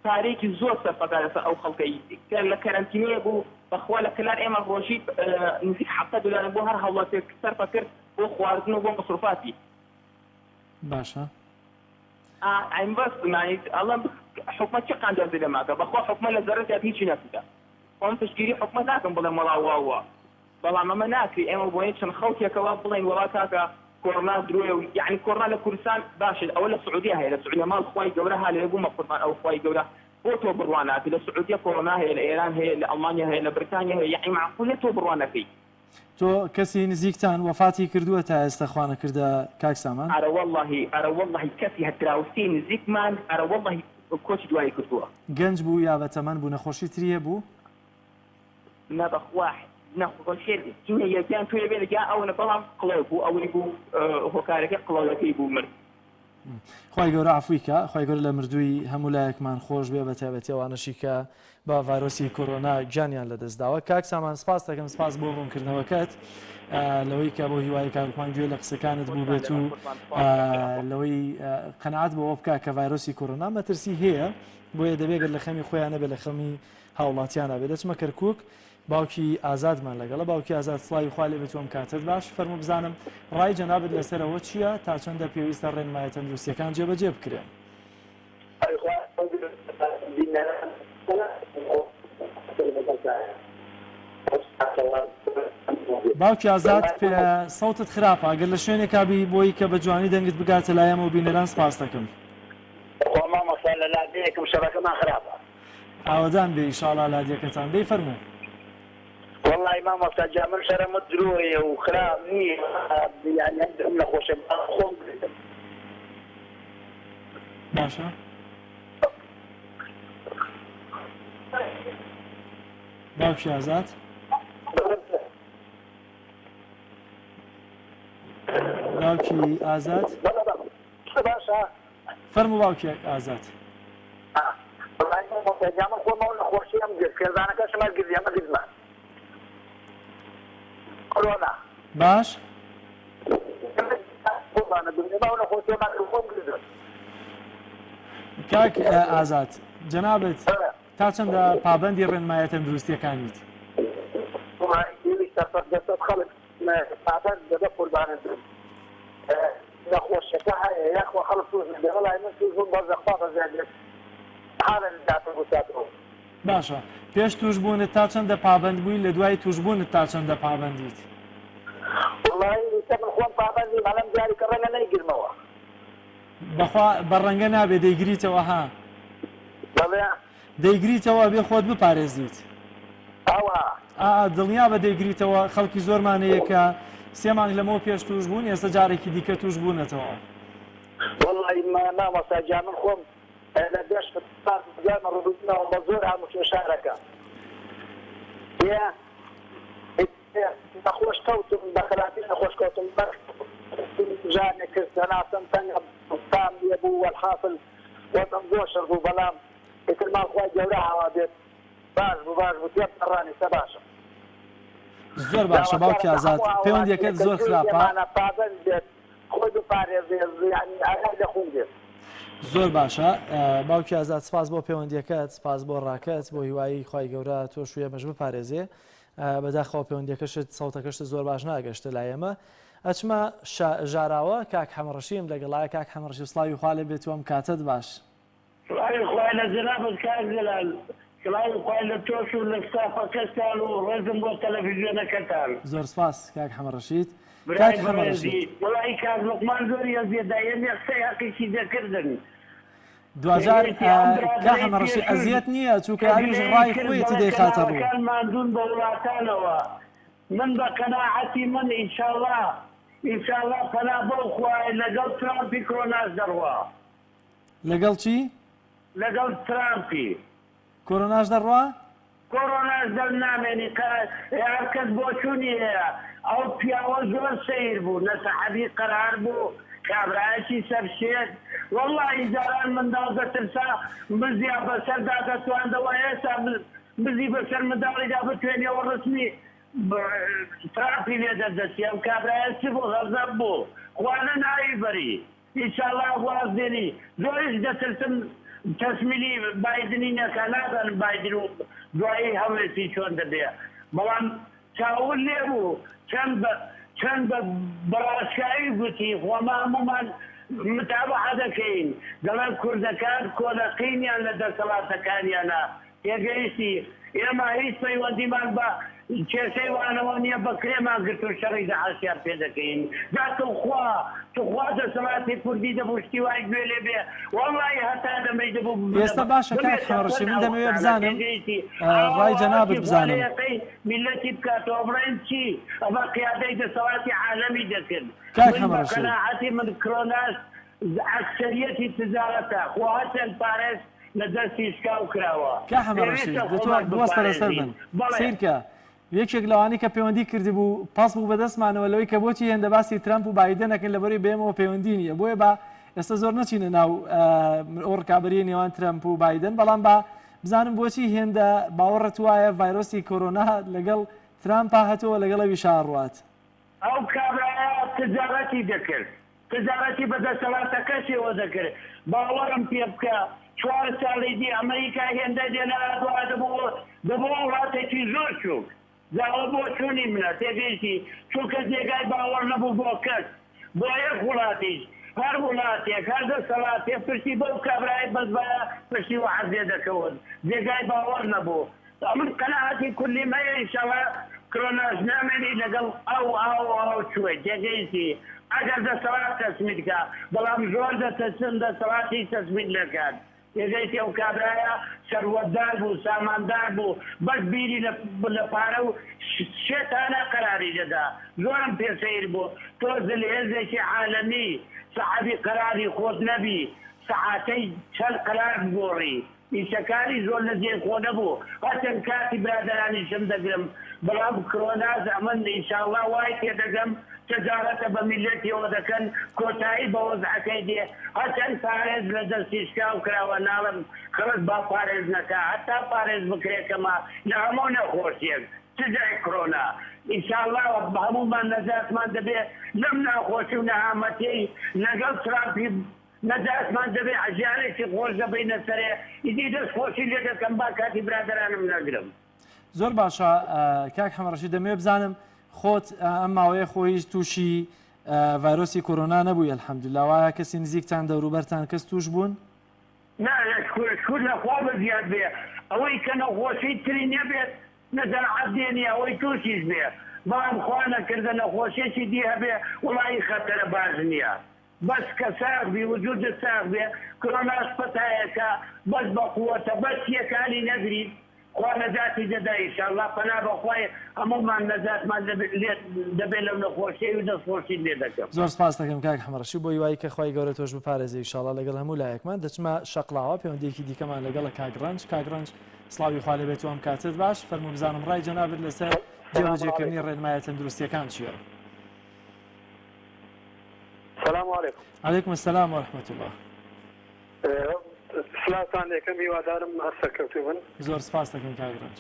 [SPEAKER 6] پارەیەکی زۆر سەرفەدار لەسەر ئەو خەڵکەی لە کەرەنتینەیە بوو بەخوا لە کەلار ئێمە ڕۆژی نزیک 7 دلار بۆ هەر هەوڵاتێک سەرفە کرد بۆ خواردن و بۆ مەسروفاتی.
[SPEAKER 1] باشە
[SPEAKER 6] ئەین بەس بمانیت ئەڵە حکومەت چه قاندەردی لەماکە بەخوا حکومەت لە زەرەتیات هیچی نەکردە خۆم پشتگیری حکومەت ناکەم بڵێم وەڵا واوە بەڵام ئەمە ناکری ئێمە بۆیە چەند خەڵکێکەوە بڵێن وەڵا کاکە کۆرۆنا درۆیە و یعنی کۆرۆنا لە کوردستان باشە ئەوە لە سعودیا هەیە لە سعودیا ماڵ خوای گەورە هەلێ بوومە قوربان ئەو خوای گەورە بۆ تۆ بڕواناکە لە سعودیا کۆرۆنا هەیە لە ئێران هەیە لە ئەڵمانیا هەیە لە بریتانیا هەیە یعنی معقولە تۆ بڕوانەکەی
[SPEAKER 1] تۆ کەسی نزیکتان وەفاتی کردووە تا ئێستا خوانە کردە کاکسامان؟
[SPEAKER 6] ئەرە وەڵڵاهی کەسی هەتراوستی نزیکمان ئەرە وەڵڵاهی کۆچی دوایی کردووە.
[SPEAKER 1] گەنج بوو یا بەتەمەن بوو نەخۆشی تریە بوو؟
[SPEAKER 6] نەبەخوا نەخۆشی یەکیان توێ بێ لەگا ئەوە بەڵام قڵەو بوو ئەوەی بوو هۆکارەکە قڵەوەکەی بوو مرد.
[SPEAKER 1] خی گەورە عفویکە خی گەورە لە مردووی هەموو لایەکمان خۆش بێ بە تایبەتی ئەوانەشی کە بە ڤایرۆسی کۆرۆنا گیانیان لەدەستداوە. کاکسامان سپاس دەکەم سپاس بۆ بوونکردنەوەکەت لەوەی کە بۆ هیوای کارکوان گوێ لە قسەکانت بوو بێت و لەوەی قەنەعەت بەوە بکە کە ڤایرۆسی کۆرۆنا مەترسی هەیە بۆیە دەبێت لە خەمی خۆیان نەبێت لە خەمی هاوڵاتیانە بێت. دەچمە کەرکووک باوکی ئازادمان لەگەڵە باوکی ئازاد سڵاوی خوا لێبێت وەم کاتت باش فەرموو بزانم ڕای جەنابەت لەسەرەوە چییە تا چەندە پێویستە ڕێنمایە تەندروستیەکان جێبەجێ بکرێن؟ باوکی ئازاد سەوتت خراپە ئەگەر لە شوێنێک کابی بۆی کە بە جوانی دەنگت بگاتە لایەمە و بینەران سپاس دەکەم.
[SPEAKER 2] مامۆستا لە لادەیەکم شەڕەکەمان خراپە
[SPEAKER 1] ئاوەدان بێ ئیشاڵا لادیەکەتان دەی فەرموو.
[SPEAKER 2] والله مامۆستا جا من شەرەمە درۆیە و خراپ نییە یعنی ئەم نەخۆشە خۆم گرتم.
[SPEAKER 1] باشە باوکی ئازاد باوکی ئازاد فەرموو باوکی ئازاد.
[SPEAKER 2] من خۆمەوە نەخۆشیەم گرت کێزانەکەشمە گرت ئەمە گرتمە کۆرۆنا
[SPEAKER 1] باش کاک ئازاد جەنابەت تا چەندە پابەندی ڕێنمایە تەندروستیەکانیت؟
[SPEAKER 2] خەڵک پابەند دەبە قوربانت
[SPEAKER 5] نەخۆشیەکە هەیە یاخوا خەڵک توش نەبێ وەڵای من توشبوون بەزەخوا بەزیادێت حالە داتە بوساتەوە
[SPEAKER 1] باشە پێش توشبوونت تا چەندە پابند بووی لە دوای توشبوونت تا چەندە پابندیت
[SPEAKER 5] وڵی من خۆم پابندی مەڵەم دیاری کە ڕەنگە نەیگرمەوە
[SPEAKER 1] بەخوا بەڕەنگە نابێ دەیگریتەوە ها
[SPEAKER 5] بەڵێ
[SPEAKER 1] دەیگریتەوە بێ خۆت بپارێزیت
[SPEAKER 5] ئەوە
[SPEAKER 1] دڵنیا بە دەیگریتەوە خەڵکی زۆرمانەیە کە 3 مانگ لەمەوە پێش توش بوون ئێستا جارێکی دیکە توش بوونەتەوە
[SPEAKER 5] وڵی مامۆستاجا من خۆم لە بێش گامە ڕوودنەوە بە زۆر هەموو کێشارەکە نەخۆش کەوتم بە خراپی نەخۆش کەوتم جارێ کرد هەناسم تەنگە تام لێ بوو وەالحاصل وەزم زۆر شەڕ بوو بەڵام ئیتر ماڵخوای گەورە هاوا بێت باش بوو تێم پەڕانی سە باشە
[SPEAKER 1] زۆر باشە باوکی ئازاد پەیوەندیەکەت زۆر خراپە
[SPEAKER 5] پابند بێت خۆی بپارێزێت یعنی ئاگای لەخوون بێت
[SPEAKER 1] زۆر باشە باوکی ئازاد سپاس بۆ پەیوەندیەکەت سپاس بۆ ڕاکەت بۆ هیوایی خی گەورە تۆ شوێمەش بپارێزێ بەداخەوە پەیوەندیەکەشت سەوتەکەشت زۆر باش ناگەشتە لای ئێمە ئەچمە ژاراوە کاک حەمەڕەشیم لەگەڵای کاک حەمەڕەشی سڵاوی خوا لێ بێت وەم کاتت باش
[SPEAKER 7] خوای لە جنابت کاک جەلال سڵاوی خوای لە تۆش و لە ستافەکەتان و ڕێزم بۆ تەلەڤیزیۆنەکەتان
[SPEAKER 1] زۆر سپاس کاک حەمەڕەشید
[SPEAKER 7] کاک حەمەڕەشید وەڵی کاک لوقمان زۆری ئەزیێدایە قسەی حەقیقی دەکردن
[SPEAKER 1] دوجار کاک حەمەڕەشی ئەزیەت نییە چونکە ئەویش ڕای خۆیەتی دەیخاتە ڕوو
[SPEAKER 7] ماندوون بە وڵاتانەوە من بە قەناعەتی من ئینشاءالله پەنا بەو خوای لەگەڵ ترامپی کۆرۆناش دەڕوا
[SPEAKER 1] لەگەڵ چی؟
[SPEAKER 7] لەگەڵ ترامپی
[SPEAKER 1] کۆرۆناش دەڕوا؟
[SPEAKER 7] کۆرۆناش دەرنامێنی هەر کەس بۆ چوونی هەیە ئەو پیاوە زۆر سیر بوو نەسەحەبی قەرار بوو کابراایەکی سەرشێت وەڵڵی جاران منداڵ دەترسا بزیا بەسەردا دەتواندەوە ئێستا بزی بەسەر منداڵیدا بتوێنێەوە ڕسمی ترامپی لێ دەردەچی ئەم کابراایە چ بوو غەزەب بوو خوانە ناوی بەری ئینشاءالله واز دێنی زۆریش دەترسم تەسمیلی بایدنی نەکە نازانم بایدن و دوایی هەوڵێتی چۆن دەبێ بەڵام چاول لێ بوو چەند بە بەڕاشکایی گوتی خۆمە هەمومان متابعە دەکەین دەڵێن کوردەکان کۆلەقینیان لە دەسەڵاتەکانیانە تێگەیشتی ئێمە هیچ پەیوەندیمان بە کێشەی وانەوە نییە بە کرێمان گرت و شەڕی داعاشیان پێ دەکەین جا توخوا دەسەڵاتی کوردی دەبوشتی وای گوێ لێ بێ وەڵی هەتا دەمەی دەبوو
[SPEAKER 1] ئێستا باشە کاک حەمەڕەشی من دەمەوێت بزانم ڕای جەنابت بزانم
[SPEAKER 7] میلەتی بکاتەوە بڕێن چی ئەمە قیادەی دەسەڵاتی عالەمی دەکرد
[SPEAKER 1] کاک حەمەڕەشی
[SPEAKER 7] قەناعەتی من کۆرۆناش ئەکسەریەتی تجارەتە خوا چەند پارێز لە دەستی شکاو کراوە
[SPEAKER 1] کاک حەمەڕەشی دەتوانێت بوەستە لەسەر بن سیرکە یەکێک لەوانی کە پەیوەندی کردی بوو پاس بوو بەدەستمانەوە لەوەی کە بۆچی هێندە باسی ترامپ و بایدنەکەن لەبەری بێمەوە پەیوەندی نیە بۆیە بە ئێستا زۆر نەچینە ناو ئەو ڕکابەریە نێوان ترامپ و بایدن بەڵام بە بزانم بۆچی هێندە باوەڕەت وایە ڤایرۆسی کۆرۆنا لەگەڵ ترامپا هەتەوە لەگەڵەوی شاڕوات
[SPEAKER 7] ئەو کابراایە تجارەتی دەکرد تجارەتی بەدەسەڵاتەکەشەوە دەکرد باوەڕم پێ بکە 4 ساڵی دی ئەمریکا هێندە دێنەوە دەبوو وڵاتێکی زۆر چوو زاوە بۆ چوونی منە تێگەیشتی چونکە جێگای باوەڕ نەبوو بۆ کەس بۆ یەک وڵاتیش هەر وڵاتێک هەر دەسەڵاتێ پشتی بەو کابرای بەزبایە پشتی و عەرزێ دەکەوت جێگای باوەڕ نەبوو ئەمن قەناعەتی کولی مەیە ئینشاڵڵا کۆرۆناش نامێنی لەگەڵ ئەو چوێ جێگەیشتی ئەگەر دەسەڵات تەسمیت بکە بەڵام زۆر دەتەچن دەسەڵاتی تەسمیت نەکات تێگەیشتی ئەو کابرایە سەروەتدار بوو ساماندار بوو بەس بیری لە پارە و شێتانە قەراری دەدا زۆرم پێسەیر بوو تۆ زلهێزێکی عالەمی سەحەبی قەراری خۆت نەبی سەعاتەی چەند قەرار بگۆڕی ئیشەکانی زۆر لە جێ خۆ نەبوو هەچەند کاتی برادرانیشم دەگرم بەڵام کۆرۆناز ئەمن ئینشاءالله وای پێدەگەم تجارەتە بە میلەتیەوە دەکەن کۆتایی بە وەزعەکەی دێ هەچەند پارێز لە دەستی شکاو کراوە ناڵم خەڵک با پارێز نەکە هەتا پارێز بکرێتەمە لە هەموو نەخۆشیێک سزای کۆرۆنا ئینشاءالله هەمومان نەجاتمان دەبێت لەم ناخۆشی و نەهامەتی لەگەڵ ترامپی نەجاتمان دەبێت ئەژیانێکی خۆش دەبینە سەرێ ئیدی دەستخۆشی لێ دەکەم با کاتی برادرانم نەگرم
[SPEAKER 1] زۆر باشە کاک حەمەڕەشی دەمەوێت بزانم خۆت ئەم ماوەیە خۆی تووشی ڤایرۆسی کۆرۆنا نەبووی ئەلحەمدولیلا وایە کەسی نزیکتان دەوروبەرتان کەس توش بوون؟
[SPEAKER 7] شکر لەخوا بە زیاد بێ ئەوەی کە نەخۆشی تری نەبێت نەزەرعەت دێنی ئەوەی تووشیش بێ بەڵام خوا نەکردە نەخۆشیێکی دی هەبێ وڵی خەتەرە باش نییە بەس کە ساغ بی وجودە ساغ بێ کۆرۆناش پەتایەکە بەس بە قووەتە بەس یەکانی نەگریت خوا نەجاتی دەدا ئینشاءالله پەنا بەخوای هەموومان نەجاتمان دەبێت لەو نەخۆشیی و دەستخۆشی لێ دەکەم.
[SPEAKER 1] زۆر سپاس دەکەم کاک حەمڕەشی بۆ هیوای کە خوای گەورە تۆش بپارێزی ئینشاءالله لەگەڵ هەموو لایەکمان دەچمە شەقڵاوە پەیوەندیەکی دیکەمان لەگەڵە کاگڕەنج سڵاوی خوا لێبێت و ئەم کاتت باش فەرموو بزانم ڕای جەنابەت لەسەر جێبەجێکردنی ڕێنمایە تەندروستیەکان چییە؟
[SPEAKER 5] سلام علیکم.
[SPEAKER 1] عەلەیکم السلام وەرەحمەتوڵڵاه.
[SPEAKER 5] سلاتان لێکم هیوادارم هەرسەرکەوتو بن.
[SPEAKER 1] زۆر سپاس دەکەم کاگڕەنج.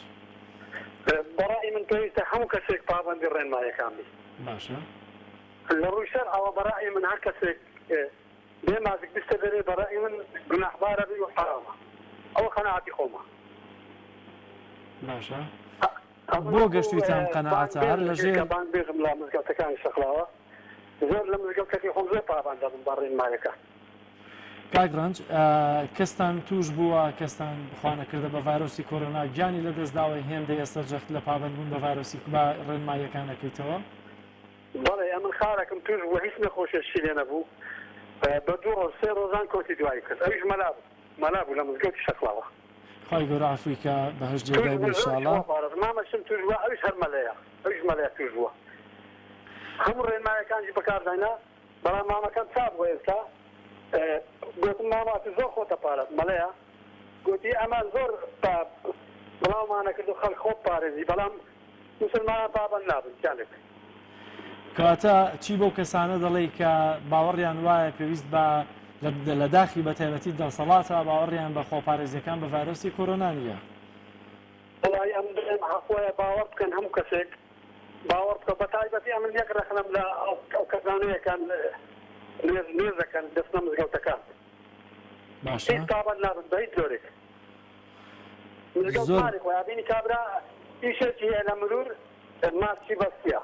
[SPEAKER 5] بەڕای من پێویستە هەموو کەسێک پابەندی ڕێنمایەکان بێت.
[SPEAKER 1] باشە.
[SPEAKER 5] لە ڕووی شەر ئەوە بەڕای من هەر کەسێک بێ مازک بستە دەرێ بەڕای من گوناحبارە بی و حرامە. ئەوە قەناعەتی خۆمە.
[SPEAKER 1] باشە. بۆ گەشتویتان قەناعەتە هەر لەژێر
[SPEAKER 5] بێژم لە مزگەوتەکانی شەقڵاوە زۆر لە مزگەوتەکەی خۆم زۆر پابەندە بم بە ڕێنمایەکە.
[SPEAKER 1] کاگڕەنج کەستان توش بووە کەستان بخوانە کردە بە ڤایرۆسی کۆرۆنا گیانی لە دەستداوای هێندە ئێستا جەخت لە پابەندبوون بە ڤایرۆسی بە ڕێنمایەکانەکەیتەوە؟
[SPEAKER 5] بەڵێ ئەمن خارەکەم توش بووە هیچ نەخۆشیێکی لێ نەبوو بە دوو ڕۆژ سێ ڕۆژان کۆتی دوای کرد ئەویش مەلا بوو لە مزگەوتی شەقڵاوە.
[SPEAKER 1] خی گەورە عەفوی کە بەهەشت جێگای بێ ئینشاءالله.
[SPEAKER 5] مامەشم توش بووە ئەویش هەر مەلەیە ئەویش مەلەیە توش بووە. هەموو ڕێنمایەکانجی بەکارداینا بەڵام مامەکان چاپ بووە ئێستا گوتم ماماتی زۆر خۆتە پارێت مەلەیە گوتی ئەمان زۆر بڵاومانە کرد و خەڵک خۆت پارێزی بەڵام موسڵمانان پابەند نابن جانێک.
[SPEAKER 1] کەواتە چی بەو کەسانە دەڵێ کە باوەڕیان وایە پێویست بە لە داخی بە تایبەتی دەسەڵاتە باوەڕیان بە خۆپارێزیەکان بە ڤایرۆسی کۆرۆنا نیە؟
[SPEAKER 5] وڵای ئەم دڵێم حەقوایە باوەڕ بکەن هەموو کەسێک باوەڕ بکە بە تایبەتی ئەمن یەک ڕەخنەم لە ئەو کەسانەیەکان نێزەکەن دەستنە مزگەوتەکان.
[SPEAKER 1] باشە.
[SPEAKER 5] هیچ پابەند نابن بە هیچ جۆرێک. مزگەوتمانی خۆیان بینی کابرا ئیشێکی هەیە لە مرور ماسکی بەستیە.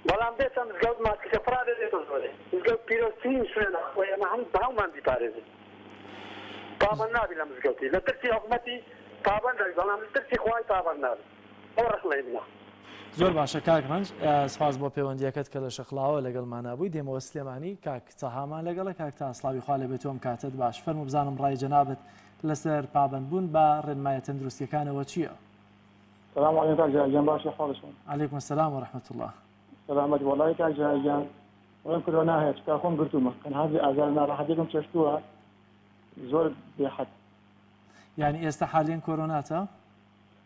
[SPEAKER 5] بەڵام دێتە مزگەوت ماسکەکە پڕا دێتە زۆرێ. مزگەوت پیرۆستترین شوێنە خۆی ئەمە هەموومان بیپارێزین. پابەند نابی لە مزگەوتی لە ترسی حکومەتی پابەند دەبی بەڵام لە ترسی خوای پابەند نابی. ئەو ڕەخلەی منە.
[SPEAKER 1] زۆر باشە کاگڕەنج سپاس بۆ پەیوەندیەکەت کە لە شەقڵاوە لەگەڵمان نبووی دێمەوە سلێمانی کاک تەهامان لەگەڵە کاک تا سڵاوی خوا لێبێت وەم کاتت باش فەرموو بزانم ڕای جەنابەت لەسەر پابەندبوون بە ڕێنمایە تەندروستیەکانەوە چییە؟
[SPEAKER 8] سلام علیکم جان باشە حاڵتان.
[SPEAKER 1] عەلەیکم السلام وەرەحمەتوڵڵاه.
[SPEAKER 8] سلامەت وڵای کاک جان ئەم کۆرۆنا هەیە چکا خۆم گرتوومە کەنهازی ئازار ناڕەحەتێکم چێشتووە زۆر بێحەد.
[SPEAKER 1] یعنی ئێستا حالیان کۆرۆناتە؟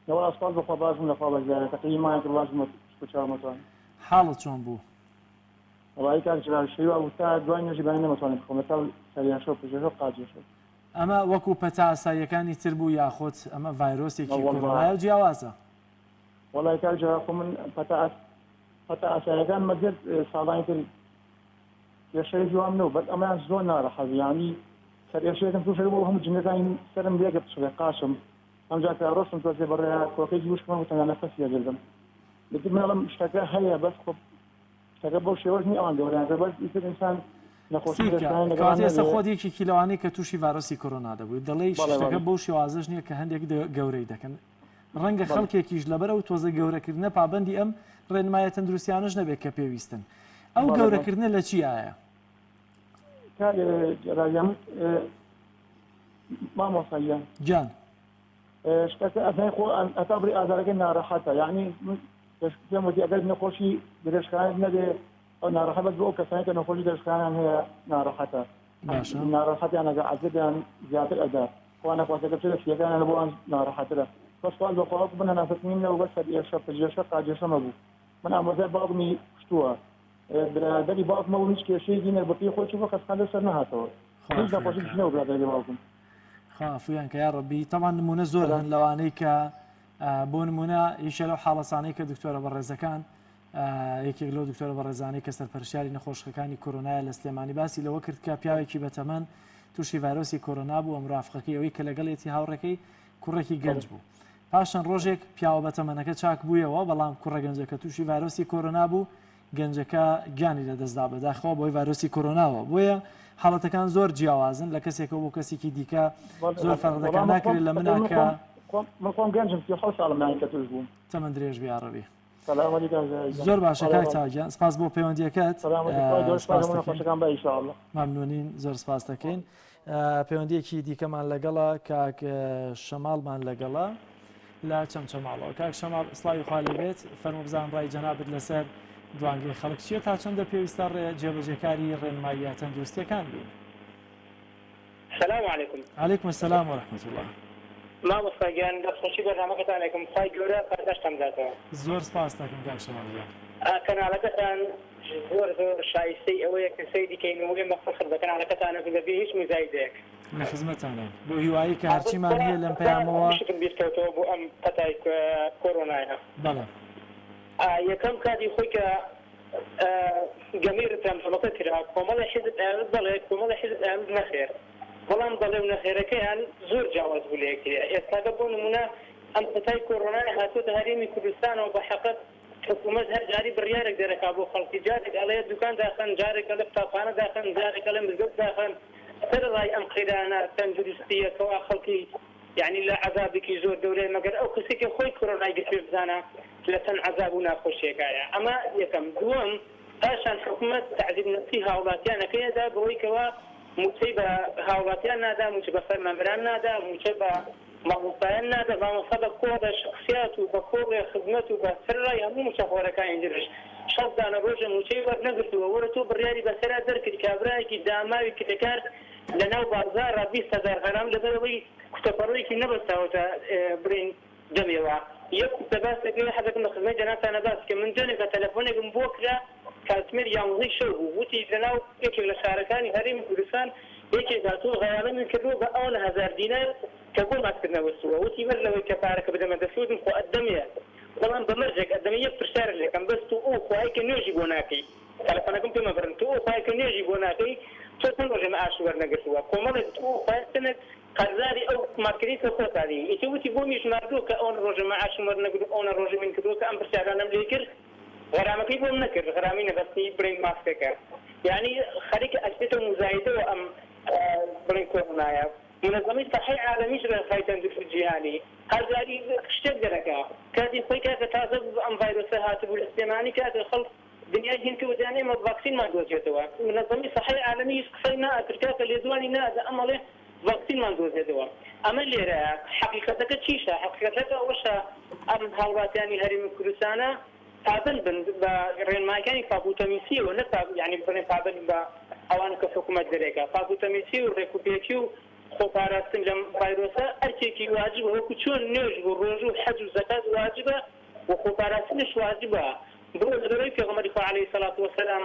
[SPEAKER 8] لەوە ئەسپاس بەخوا باشم لەخوا بەزیارە تەقریبا مایەکە باشم چاومەتوانم.
[SPEAKER 1] حاڵت چۆن بوو؟
[SPEAKER 8] وڵای کاک جان شەیوە وتا دوای نوێژی بەیان نەمەتوانم بخۆم تا سەریان شەو پێشەوە قاچێ شەو.
[SPEAKER 1] ئەمە وەکو پەتا ئاساییەکانی تر بوو یاخۆت ئەمە ڤایرۆسێکی کۆرۆنایە و جیاوازە؟
[SPEAKER 8] وڵای کاک جان خۆ من پەتا ئاساییەکان مەجێت ساڵانی تر کێشەی جوام نەوە بەس ئەمەیان زۆر ناڕەحەت یانی سەرێشەکەم تووشە بۆ هەموو جنەکانی سەرم لێگە بچڵێ قاشم ئەمجا کە ڕۆستم تۆزێ بەڕێ کۆکەی جوشکمە وتەنیا نەفەسی ئەگردم لەتی منەڵم شتەکە هەیە بەس خۆ شتەکە بۆ شێوەش نی ئەوان دەوەیانکە بەس ئیتر ئینسان نەخۆشی
[SPEAKER 1] ئێستا خۆدیەکی کیلەوانی کە تووشی ڤایرۆسی کۆرۆنا دەبووی دەڵێ شتەکە بەو شێوازەش نییە کە هەندێک گەورەی دەکەن ڕەنگە خەڵکێکیش لەبەر ئەو تۆزە گەورەکردنە پابەندی ئەم ڕێنمایە تەندروستیانش نەبێت کە پێویستن ئەو گەورەکردنە لە چیایە؟
[SPEAKER 8] مامۆساییان
[SPEAKER 1] جان
[SPEAKER 8] شتەکە ئەزای خۆ ئەتابری ئازارەکە ناڕەحەتە یعنی پێم وتی ئەگەر نەخۆشی درێژخانە نەبێ ئەو ناڕەحەت بۆ ئەو کەسانی کە نەخۆشی درێژخانیان هەیە ناڕەحەتە ناڕەحەتیان ئەگە عەزیان زیاتر ئەدا خوا نەخواتەکە چ لەشیەکانە بۆ ئەوان ناڕەحەترە بەس سوال بەخوا بنە نافەتنینەوە بەس ئێشە پژێشە قاجێشەمە بوو من ئامۆزای باوکمی کشتووە برادەری باوکمە و هیچ کێشەی دینە بەپی خۆی بۆ کەسخان لەسەر نەهاتەوە هیچ نەخۆشی نەوە برادەری باوکم
[SPEAKER 1] خافویان کە یا ڕەبی تەمان نمونە زۆر هەن لەوانەی کە بۆ نمونە ئیشە لەو حاڵەسانەی کە دکتۆرە بەڕێزەکان یەکێک لەو دکتۆرە بەڕێزانەی کە سەرپەرشیاری نەخۆشخەکانی کۆرۆنایە لە سلێمانی باسی لەوە کرد کە پیاوێکی بەتەمەن تووشی ڤایرۆسی کۆرۆنا بوو ئەمڕۆ ئافقەکەی ئەوەی کە لەگەڵێتی هاوڕێکەی کوڕێکی گەنج بوو پاشان ڕۆژێک پیاوە بەتەمەنەکە چاک بوویەوە بەڵام کوڕە گەنجەکە تووشی ڤایرۆسی کۆرۆنا بوو گەنجەکە گیانی لەدەستدا بەداخەوە بۆی ڤایرۆسی کۆرۆناوە بۆیە حاڵەتەکان زۆر جیاوازن لە کەسێکەوە بۆ کەسێکی دیکە زۆر فەرقەکان ناکرێت لە مناکە
[SPEAKER 8] من خۆم گەنجم 37 ساڵم کە توش بووم
[SPEAKER 1] تەمەند درێژ بێ عەرەبی
[SPEAKER 8] سلام علیکم
[SPEAKER 1] زۆر باشە کاک چاوگیان سپاس بۆ پەیوەندیەکەت مەمنونین زۆر سپاس دەکەین پەیوەندیەکی دیکەمان لەگەڵە کاک شەماڵمان لەگەڵە لە چەمچەماڵەوە کاک شەماڵ سڵاوی خوا لەبێت فەرموو بزانم ڕای جەنابەت لەسەر دوانگەی خەڵک چییە تا چەندە پێویستە جێبەجێکاری ڕێنماییە تەندروستیەکان بین
[SPEAKER 9] السلام عليكم.
[SPEAKER 1] عليكم السلام ورحمة الله.
[SPEAKER 9] ما مستقيان دخلشي برنامجتان عليكم خاي جورا قداشتم ذاته.
[SPEAKER 1] زور سپاس دەکەم کاک شەماڵ.
[SPEAKER 9] کەناڵەکەتان زۆر شایستەی ئەوەیە کە سەیری کەینەوەی مەفخر بە کەناڵەکەتانە دەبێ هیچ مزایدێک.
[SPEAKER 1] لە خزمەتانە بۆ هیوایی کە هەرچیمان هەیە لەم پەیامەوە
[SPEAKER 9] شکم بیستکەوتەوە بۆ ئەم پەتای کۆرۆنایە.
[SPEAKER 1] بەڵێ.
[SPEAKER 9] یەکەم کاتی خۆی کە گەمێرتان دەڵەکە کرا کۆمەڵی حیزب ئامد بەڵێ کۆمەڵی حیزب ئامد نەخێر. بەڵام بەڵێ و نەخێرەکەیان زۆر جیاواز بوو لە یەکتریا. ئێستاکە بۆ نمونە ئەم پەتای کۆرۆنای هاتووەتە هەرێمی کوردستانەوە بە حەقەت حکوومەت هەر جاری بڕیارێک دەرەکا بۆ خەڵکی جارێک ئەڵەیە دوکان داخەن جارێکە لە قوتابخانە داخەن جارێکە لە مزگەوت داخەن سەرڕای ئەم قەیرانە تەندروستیەکەوە خەڵکی یعنی لە عەذابێکی زۆر گەورەیە مەگەر ئەو کەسێکی خۆی کۆرۆنای گرتوێ بزانە لە تەن عەذاب و ناخۆشیەکایە ئەمە یەکەم دووەم پاشان حکوومەت تەعذیب نەفسی هاوڵاتیانەکەیەدا بەوەی کەوا موچەی بە هاوڵاتیان نادا موچە بە فەرمانبەران نادا موچە بە مامۆستایان نادا مامۆستا بە کۆ بە شخصیات و بە کۆڵێ خزمەت و بە سەرڕای هەموو موچەخۆرەکانی درش شەڵدانە ڕۆژە موچەی وەرنەگرتووە وەرە تۆ بڕیاری بەسەرا دەرکردی کابرایەکی داماوی کتەکار لەناو بازارە 20,000 غەرام لەبەرەوەی کوتەپەڕەیەکی نەبەستاوەتە برین دەمێوە یەک کوتەباسەکەی حەزەکەم لە خزمەت جەنابتانە باس کە من جۆنێک بە تەلەفۆنێکم بۆ کرا کاتژمێر 11 شەو بوو وتی لەناو یەکێک لە شارەکانی هەرێمی کوردستان یەکێک داتوە غەیاڵە من کردووە بە ئەو 1000 دینار کە بۆ ماسکردنەوە سووە وتی بەر لەوەی کە پارەکە بدەمە دەسوودم خۆ ئەدەمێ بەڵام بەمەرجێک ئەدەمە یەک پرسیار لەکەم بەست و ئەو خۆی کە نوێژی بۆ ناکەی تەلەفۆنەکەم پێمە بڕن تۆ ئەو خۆی کە نوێژی بۆ ناکەی تۆ چەند ڕۆژێ مەعاش وەرنەگرتووە کۆمەڵێک تۆ خۆستنت قەرزاری ئەو مارکەریتە خۆتانی ئیتر وتی بۆ میش ماردووە کە ئەوە ڕۆژە مەعاشم وەرنەگرت ئەوە ڕۆژی من کردووە کە ئەم پرسیارانم لێ کرد غەرامەکەی بۆم نەکرد غەرامی نەبەستی برین ماسکەکە یعنی خەریکە ئەچێتە مزایدەوە ئەم برین کۆرۆنایە منظمەی صحی عالمیش ڕێخای تەندروستی جیهانی هەرجاری شتێک دەرەکا کاتی خۆی کاتە تازە ئەم ڤایرۆسە هاتبوو لە سلێمانی کاتە خەڵک دنیای هین کەوتیانەی مە ڤاکسینمان دۆزێتەوە منظمەی صحی عالمی هیچ قسەی نائەکرد کە لێدوانی نادە ئەمەڵێ ڤاکسینمان دۆزێتەوە ئەمە لێرە حەقیقەتەکە چیشە حەقیقەتەکە ئەوەشە ئەم هاوڵاتیانی هەرێمی کوردستانە پابند بن بە ڕێنماییەکانی پاپوتەمیسیەوە نە یعنی بڵێن پابند بە ئەوانە کە حکوومەت دەرێکا پاپوتەمیسی و ڕێکوپێکی و خۆپاراستن لەم ڤایرۆسە ئەرکێکی واجبە وەکو چۆن نوێژ و ڕۆژ و حەج و زەکات واجبە و خۆپاراستنش واجبە بۆ لەبەرەوەی پێغەمبەری خوا عەلەیهی سەڵات وەسەلام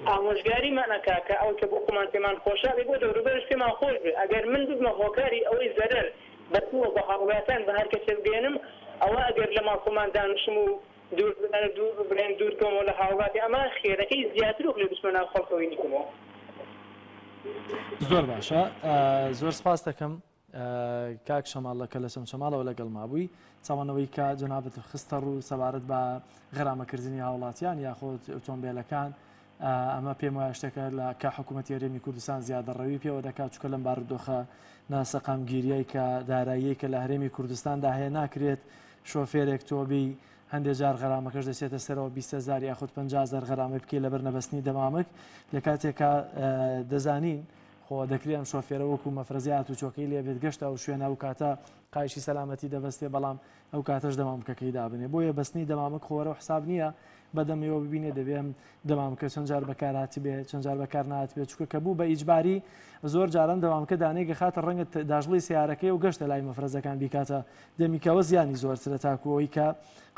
[SPEAKER 9] ئامۆژگاریمان ئەکا کە ئەو کە بۆ خۆمان پێمان خۆشە بێ بۆ دەوروبەرش پێمان خۆش بێ ئەگەر من ببمە هۆکاری ئەوەی زەرەر بەتووە بە هاوڵاتیان بە هەر کەسێک بێنم ئەوە ئەگەر لە ماڵخۆمان دانشم و دوور بڵێن دوورکەمەوە لە هاوڵاتی ئەمە خێرەکەی زیاتر و لێ بچمە ناو خەڵکەوەی نیکمەوە
[SPEAKER 1] زۆر باشە زۆر سپاس دەکەم کاک شەماڵەکە لە شەماڵەوە لەگەڵ مابووی چاوانەوەی کە جەنابەت خستە ڕوو سەبارەت بە غەرامەکردنی هاوڵاتیان یاخۆت ئۆتۆمبیلەکان ئەمە پێم وایە شتێکە لە کە حکوومەتی هەرێمی کوردستان زیادەڕەوی پێوە دەکات چونکە لەم بارودۆخە ناسەقامگیریای کە داراییەی کە لە هەرێمی کوردستاندا هەیە ناکرێت شۆفێرێک تۆبی هەندێک جار غەرامەکەش دەچێتە سەرەوە 20,000 یاخود 50,000 غەرامە بکەی لەبەر نەبەستنی دەمامک لە کاتێکە دەزانین خۆ دەکرێت ئەم شۆفێرە وەکو مەفرەزیات و چۆکەی لێ بێت گەشتە و شوێنە و کاتە قایشی سەلامەتی دەبەستێ بەڵام ئەو کاتەش دەمامکەکەی دابنێ بۆیە بەستنی دەمامک خۆرە و حساب نییە بەدەمەوە ببینێ دەبێم دەمامکە چەند جار بەکارهاتی بێت چەند جار بەکار نهات بێت چونکە کە بوو بە ئیجباری زۆر جاران دەمامکە دانەیەکە خاتە ڕەنگە داژڵی سیارەکەی و گەشتە لای مەفرەزەکان بیکاتە دەمیکەوە زیانی زۆرترە تاکوەوەی کە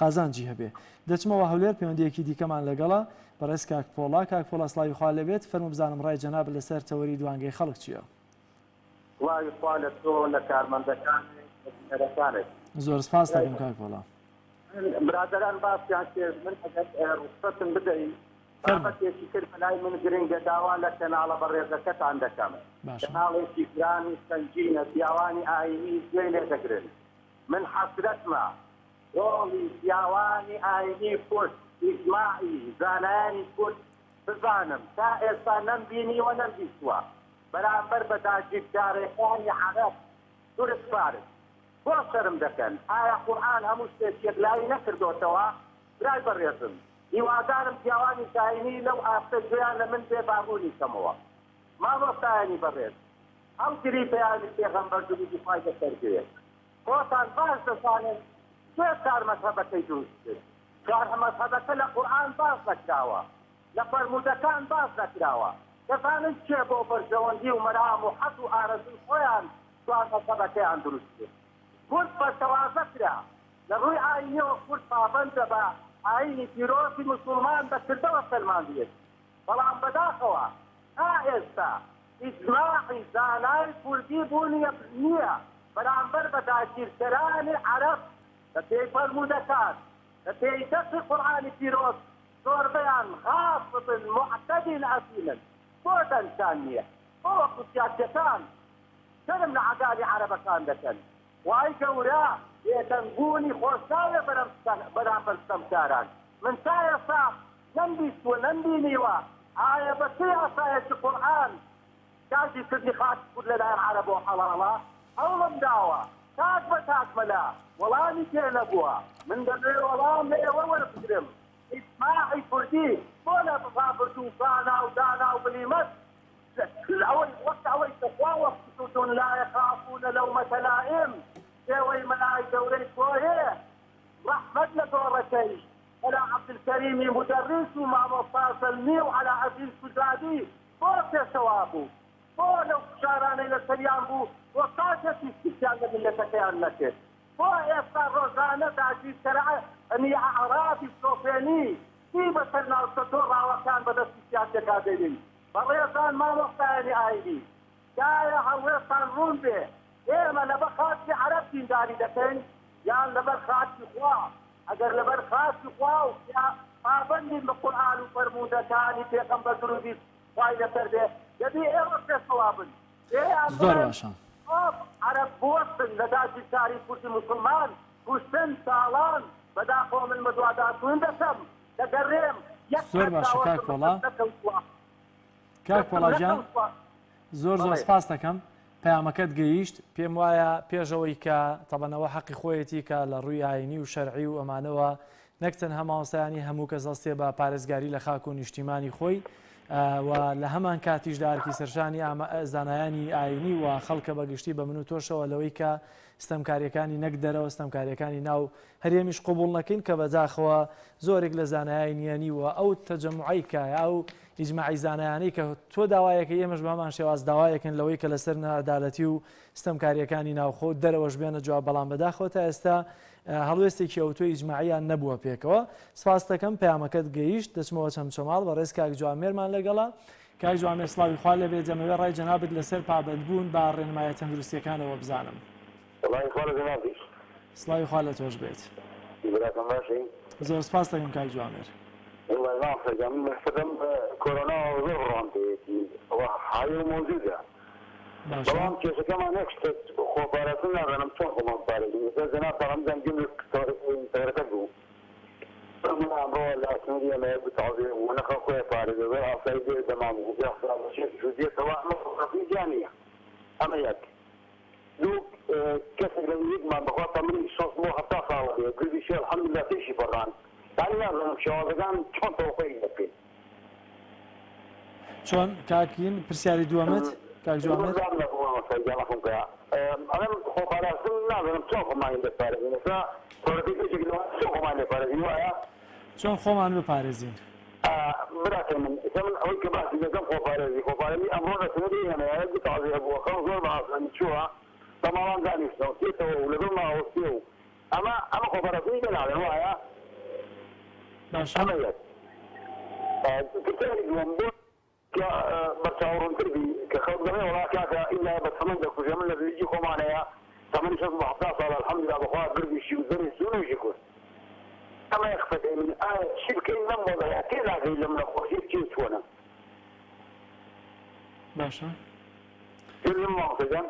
[SPEAKER 1] قازانجی هەبێ دەچمەوە هەولێر پەیوەندیەکی دیکەمان لەگەڵە بەڕێز کاک پۆڵا سڵاوی خوا لەبێت فەرموو بزانم ڕای جەناب لەسەر تەوەری دوانگەی خەڵک چییە؟
[SPEAKER 2] وای خوا لە تۆ لە کارمەندەکانێک
[SPEAKER 1] زۆر سپاس دەکەم کاک پۆڵا
[SPEAKER 2] برادران باسییان کرد من ئەگەر ڕوخسەتم بدەین بابەتێکی کرد بەلای من گرنگە داوا لە کەناڵە بەڕێزەکەتان دەکەم کەناڵێکی گرانی سەنگینە پیاوانی ئاینی گوێ لێ دەگرن من حەسرەتمە ڕۆڵی پیاوانی ئاینی کورد
[SPEAKER 7] ئیجماعی زانایانی کورد بزانم تا ئێستا نەمبینیوە نەمبیستووە بەرامبەر بە داگیرکاریەکانی عەرەب دورست پارس بۆ شەرم دەکەن ئایا قورئان هەموو شتێک یەکلایی نەکردوتەوە برای بەڕێزم هیوادارم پیاوانی داینی لەو ئاستە گویان لە من بێ بابوونی کەمەوە مامۆستایانی بەڕێز ئەو گریپەیانی پێغەمبەر دوروزی خوای بەسەرگرێت خۆتان باش دەزانن چێ کار مەذهەبەکەی دروست کرد کار مەذهەبەکە لە قورئان باس نەکراوە لە فەرموودەکان باس نەکراوە دەزانن چێ بۆ بەرژەوەندی و مەرام و حەز و ئارەزوی خۆیان دوان مەذهەبەکەیان دروست کرد کورد بەرتەوازە کرا لە ڕووی ئاینیەوە کورد پابەندە بە ئاینی پیرۆزی مسلمان بەکردەوە فەرمانبێت بەڵام بەداخەوە تا ئێستا ئیجماعی زانای کوردی بوونیە نییە بەرامبەر بە داگیرکەرانی عەرەب لە پێی فەرموودەکان لە پێی دەستی قورئانی پیرۆز زۆربەیان غاصبن معتەدین ئەسیلن بۆ دەنگتان نییە بۆ وەکو سیاسەکان شەرم لە عەدالی عەرەبەکان دەکەن وای گەورە بێدەنگبوونی خۆشناوێ بەرامبەر ستەمکاران من تا ئێستا نەمبیستووە نەمبینیوە ئایا بە چه ئاسایەکی قورئان کاتی کردی خاک کورد لەلایەن عەرەبەوە حەڵاڵە هەوڵم داوە تاک بە تاکمەلا وەڵامی پێ نەبووە من دەبێ وەڵام لە ئێوە وەربگرم ئیجماعی کوردی بۆ لە بابردوو زانا و دانا و بلیمەت وەقت ئەوەی تەخوا وەفتون لا یەخافون لەومەتە لائیم ئێوەی مەلای گەورەی تۆ هەیە ڕەحمەت لە گۆڕەکەی على عبد الكريم مدرس ومامۆستا سەلمی و على عزیز سوجادی بۆ پێشەوا بوو بۆ لەو شارانەی لە سەریان بوو بۆ کاتێکی سیسیان لە ملەتەکەیان نەکرد بۆ ئێستا ڕۆژانە داگیرکەرە ئەنی عەرابی سۆفێنی چی بەسەر ناوچەتۆ ڕاوەکان بەدەستی سیاسەکە دەبین بەڕێزان مامۆستایانی ئاینی دایە هەڵوێستان ڕوون بێ ئێمە لەبەر خاکی عەرەب دینداری دەکەین یان لەبەر خاکی خوا ئەگەر لەبەر خاکی خوا و پابەندین بە قورئان و فەرموودەکانی پێغەمبەر درودی خوای لەسەر بێ دەبێ ئێوە پێشەوا بن
[SPEAKER 1] زۆر باشە
[SPEAKER 7] عەرەب بوەستن لە داگیرکاری کوردی موسڵمان کوشتن ساڵان بەداخۆ من مدواداتون دەکەم دەگەڕێم
[SPEAKER 1] زۆر باشە کاک پۆڵا کاک پۆڵاجان زۆر زۆر سپاس دەکەم پەیامەکەت گەیشت پێم وایە پێشەوەی کە تەبەنەوە حەقی خۆیەتی کە لە ڕووی ئاینی و شەرعی و ئەمانەوە نەکتەنها مامۆستایانی هەموو کەس دەستێ بە پارێزگاری لە خاک و نیشتیمانی خۆی و لە هەمان کاتیشدا ئەرکی سەرشانی زانایانی ئاینی و خەڵکە بەگشتی بە من و تۆشەوە لەوەی کە ستەمکاریەکانی نەک دەرەوە ستەمکاریەکانی ناو هەرێمیش قبول نەکەین کە بەجاخەوە زۆرێک لە زانایانیانی و ئەو تەجەموعی کایە ئەو ئیجماعی زانایانی کە تۆ داوایەکە ئێمەش بەمان شێواز داوایەکەن لەوەی کە لەسەر نەعەدالەتی و ستەمکاریەکانی ناوخۆ دەرەوەش بێنە جواب بەڵام بەداخەوە تا ئێستا هەڵوێستێکی ئەوتۆ ئیجماعیان نەبووە پێکەوە سپاس دەکەم پەیامەکەت گەیشت دەچمەوە چەمچەماڵ بەڕێز کاک جوامێرمان لەگەڵا کاک جوامێر سڵاوی خوا لەبێ جەمەوێ ڕای جەنابەت لەسەر پابەندبوون با ڕێنمایە تەندروستیەکانەوە بزانم سڵاوی خوا لە تۆش بێت زۆر سپاس دەکەم کاک جوامێر
[SPEAKER 2] كورونا زۆر ڕۆنتێتی حاڵی موجودە بەڵام کێشەکەمان نەکشتێت خۆپارێزن نازانم چۆن خۆمان پارێزین جەناب پەرەمزان گەورەکە بوو ئەمڕۆ لە ئەسنووری ئەمەیە بتازێ و نەخە خۆی پارێزە زۆر ئاسایی دێ دەمام بوو جودیەتەوە ئەمە ڕقمی جانیە ئەمە یەک دوو کەسێک لە یەکمان بەخوا تەمەنی 6 ساڵە بێ گردی شێ الحەمدولله پێشی بەڕان دانی نازانم شێوازەکان چۆن تەوقعی دەکەین
[SPEAKER 1] چۆن کاکین پرسیاری دووەمت کاک جوامێر
[SPEAKER 2] ئەم خۆپاراستن نازانم چۆن خۆمانی دەپارێزین ئێستا تۆڕەکەی پێشێکەوە چۆن خۆمان لێپارێزین وایە
[SPEAKER 1] چۆن خۆمان بپارێزین
[SPEAKER 2] براکە من ئەوەی کە باسی دەکەم خۆپارێزی ئەمڕۆ دەسنەدی هەمەیە تازێ بووە خەڵ زۆر بەئاسانی چووە تەمامان دانیشتەوە تێتەوە و لەگەڵ ماوەستێ و ئەمە خۆپاراستنی پێناڵێن وایە ئەمە یەک پرسیاری دووەم بۆ بەرچاوڕوونتر بی کە خەڵک دەڵێ وڵا کاکە ئیلا بە تەمەن دەکوژێ من لە زویجی خۆمانەیە تەمەنی 60 ساڵ الحەمدولله بەخوا گردیشی و زەری سوونەوەژی کورد ئەمە یەخفەتەی من ئایا چی بکەین لەم وەڵەیە تێداگەی لەم نەخۆشی چی چۆنە
[SPEAKER 1] باشە
[SPEAKER 2] تێگەشتم ماڵسەجان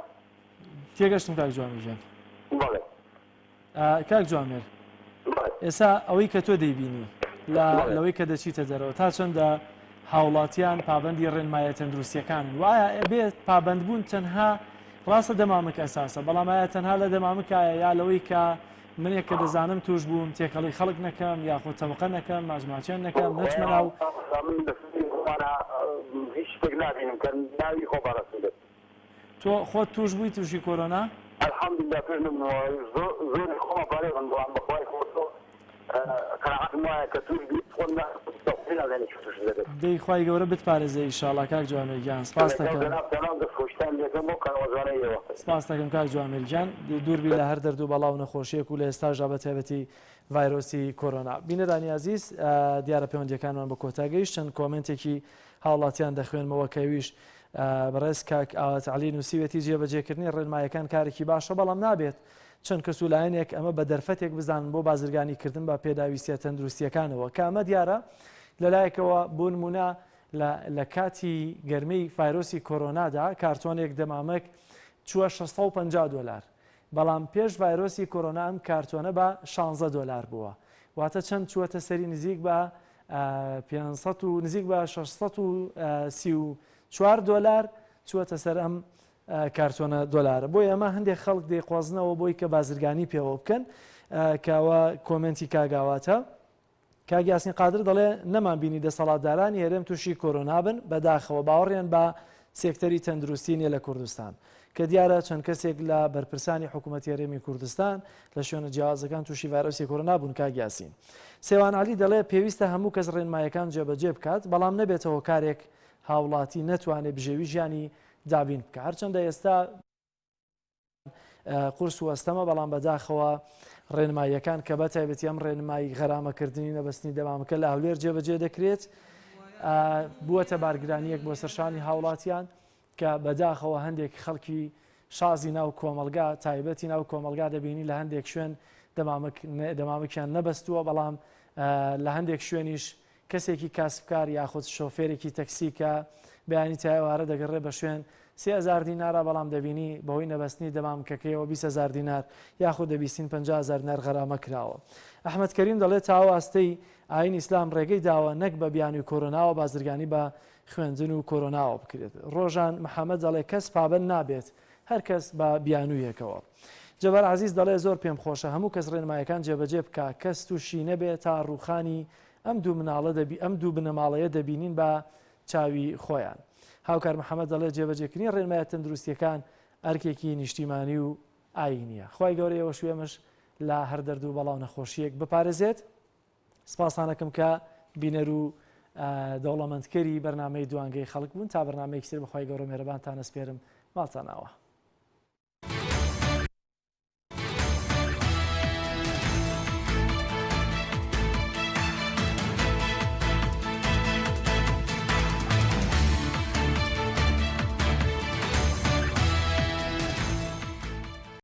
[SPEAKER 1] تێگەشتم کاک جوامێر ژیان
[SPEAKER 2] بەڵێ
[SPEAKER 1] کاک جوامێر ئێستا ئەوەی کە تۆ دەیبینی لەوەی کە دەچیتە دەرەوە تا چەندە هاوڵاتیان پابندی ڕێنمایە تەندروستیەکانن وایە بێت پابندبوون تەنها ڕاستە دەمامک ئەساسە بەڵام ئایا تەنها لە دەمامکایە یا لەوەی کە منێک کە دەزانم توش بووم تێکەڵی خەڵک نەکەم یاخۆ تەبقە نەکەم ماجماچیان نەکەم نەچمە ناو
[SPEAKER 10] هیچ شتێک نبینم کە ناوی خۆ بەڕەسوولێت
[SPEAKER 1] تۆ خۆت توش بووی تووشی کۆرۆنا؟
[SPEAKER 10] الحەمدولله توش نبووم زۆری خۆمە پارێزم بۆ بەخوای خۆ قەناعەتم وایە کە توش بیت خۆم نازانێت چ توش دەبێت
[SPEAKER 1] دەی خوای گەورە بتپارێزێ ئینشاڵڵا کاک جوامێرگیان سپاس دەکەم سپاس دەکەم کاک جوامێرگیان دووربی لە هەر دەرد و بەڵاو نەخۆشیەک و لە ئێستاژا بە تایبەتی ڤایرۆسی کۆرۆنا بینەرانی عەزیز دیارە پەیوەندیەکانمان بە کۆتا گەیشتن کۆمنتێکی هاوڵاتیان دەخوێنمەوە کەویش بەڕێز کاک ئاوات عەلی نووسیوێتی جێبەجێکردنی ڕێنمایەکان کارێکی باشە بەڵام نابێت چەند کەسولایەنێک ئەمە بە دەرفەتێک بزانن بۆ بازرگانیکردن بە پێداویستە تەندروستیەکانەوە کە ئەمە دیارە لەلایەکەوە بۆ نمونە لە کاتی گەرمەی ڤایرۆسی کۆرۆنادا کارتۆنێک دەمامک چووە $650 بەڵام پێش ڤایرۆسی کۆرۆنا ئەم کارتۆنە بە $16 بووە واتە چەند چووەتە سەری نزیک بە 500 و نزیک بە $634 چووەتە سەر ئەم کارتۆنە دۆلارە بۆی ئەمە هەندێک خەڵک دەیخوازنەوە بۆی کە بازرگانی پێوە بکەن کاوە کۆمنتی کاگاواتە کاگیاسنی قادر دەڵێ نەمان بینی دەسەڵاتدارانی هێرێم تووشی کۆرۆنا بن بەداخەوە باوەڕیان بە سێکتەری تەندروستی نیە لە کوردستان کە دیارە چەند کەسێک لە بەرپرسانی حکوومەتی هەرێمی کوردستان لە شوێنە جیاوازەکان تووشی ڤایرۆسی کۆرۆنا بوون کاگیاسین سێوان عەلی دەڵێ پێویستە هەموو کەس ڕێنمایەکان جێبەجێ بکات بەڵام نەبێتەوە کارێک هاوڵاتی نەتوانێت بژێوی ژیانی دابین بکە هەرچەندە ئێستا قورس و ئەستەمە بەڵام بەداخەوە ڕێنماییەکان کە بە تایبەتی ئەم ڕێنمایی غەرامەکردنی نەبەستنی دەمامەکە لە هەولێر جێبەجێ دەکرێت بووەتە بارگرانیەک بۆ سەرشانی هاوڵاتیان کە بەداخەوە هەندێک خەڵکی شازی ناو کۆمەلگا تایبەتی ناو کۆمەلگا دەبینی لە هەندێک شوێن دەمامەکیان نەبەستووە بەڵام لە هەندێک شوێنیش کەسێکی کاسبکار یاخود شۆفێرێکی تەکسی کە بەیانی تایوارە دەگەڕێ بە شوێن 30,000 دینارە بەڵام دەبینی بەهۆی نەبەستنی دەمامکەکەیەوە 20,000 دینار یاخود دەبیستین 50,000 دینار غەرامە کراوە ئەحمەد کەریم دەڵێت تاوە ئاستەی ئاین ئیسلام ڕێگەی داوە نەک بە بیانی کۆرۆناوە بازرگانی بە خوێندن و کۆرۆناوە بکرێت ڕۆژان محەممەد دەڵێ کەس پابند نابێت هەر کەس بە بیانوویەکەوە جەبار عەزیز دەڵێ زۆر پێم خۆشە هەموو کەس ڕێنمایەکان جێبەجێ بکە کەس تووشی نەبێت تا ڕووخانی ئەم دوو بنەماڵەیە دەبینین بە چاوی خۆیان هاوکار محەممەد دەڵێ جێبەجێکردنی ڕێنمایە تەندروستیەکان ئەرکێکی نیشتیمانی و ئاینیە خی گەورەیەوە شوێمەش لە هەر دەرد و بەڵاو نەخۆشیەک بپارێزێت سپاسانەکەم کە بینەر و دەوڵەمەندکەری بەرنامەی دوانگەی خەڵک بوون تا بەرنامەی کتێر بەخوای گەورە مێرەبانتان ئەسپێرم ماڵتان ناوە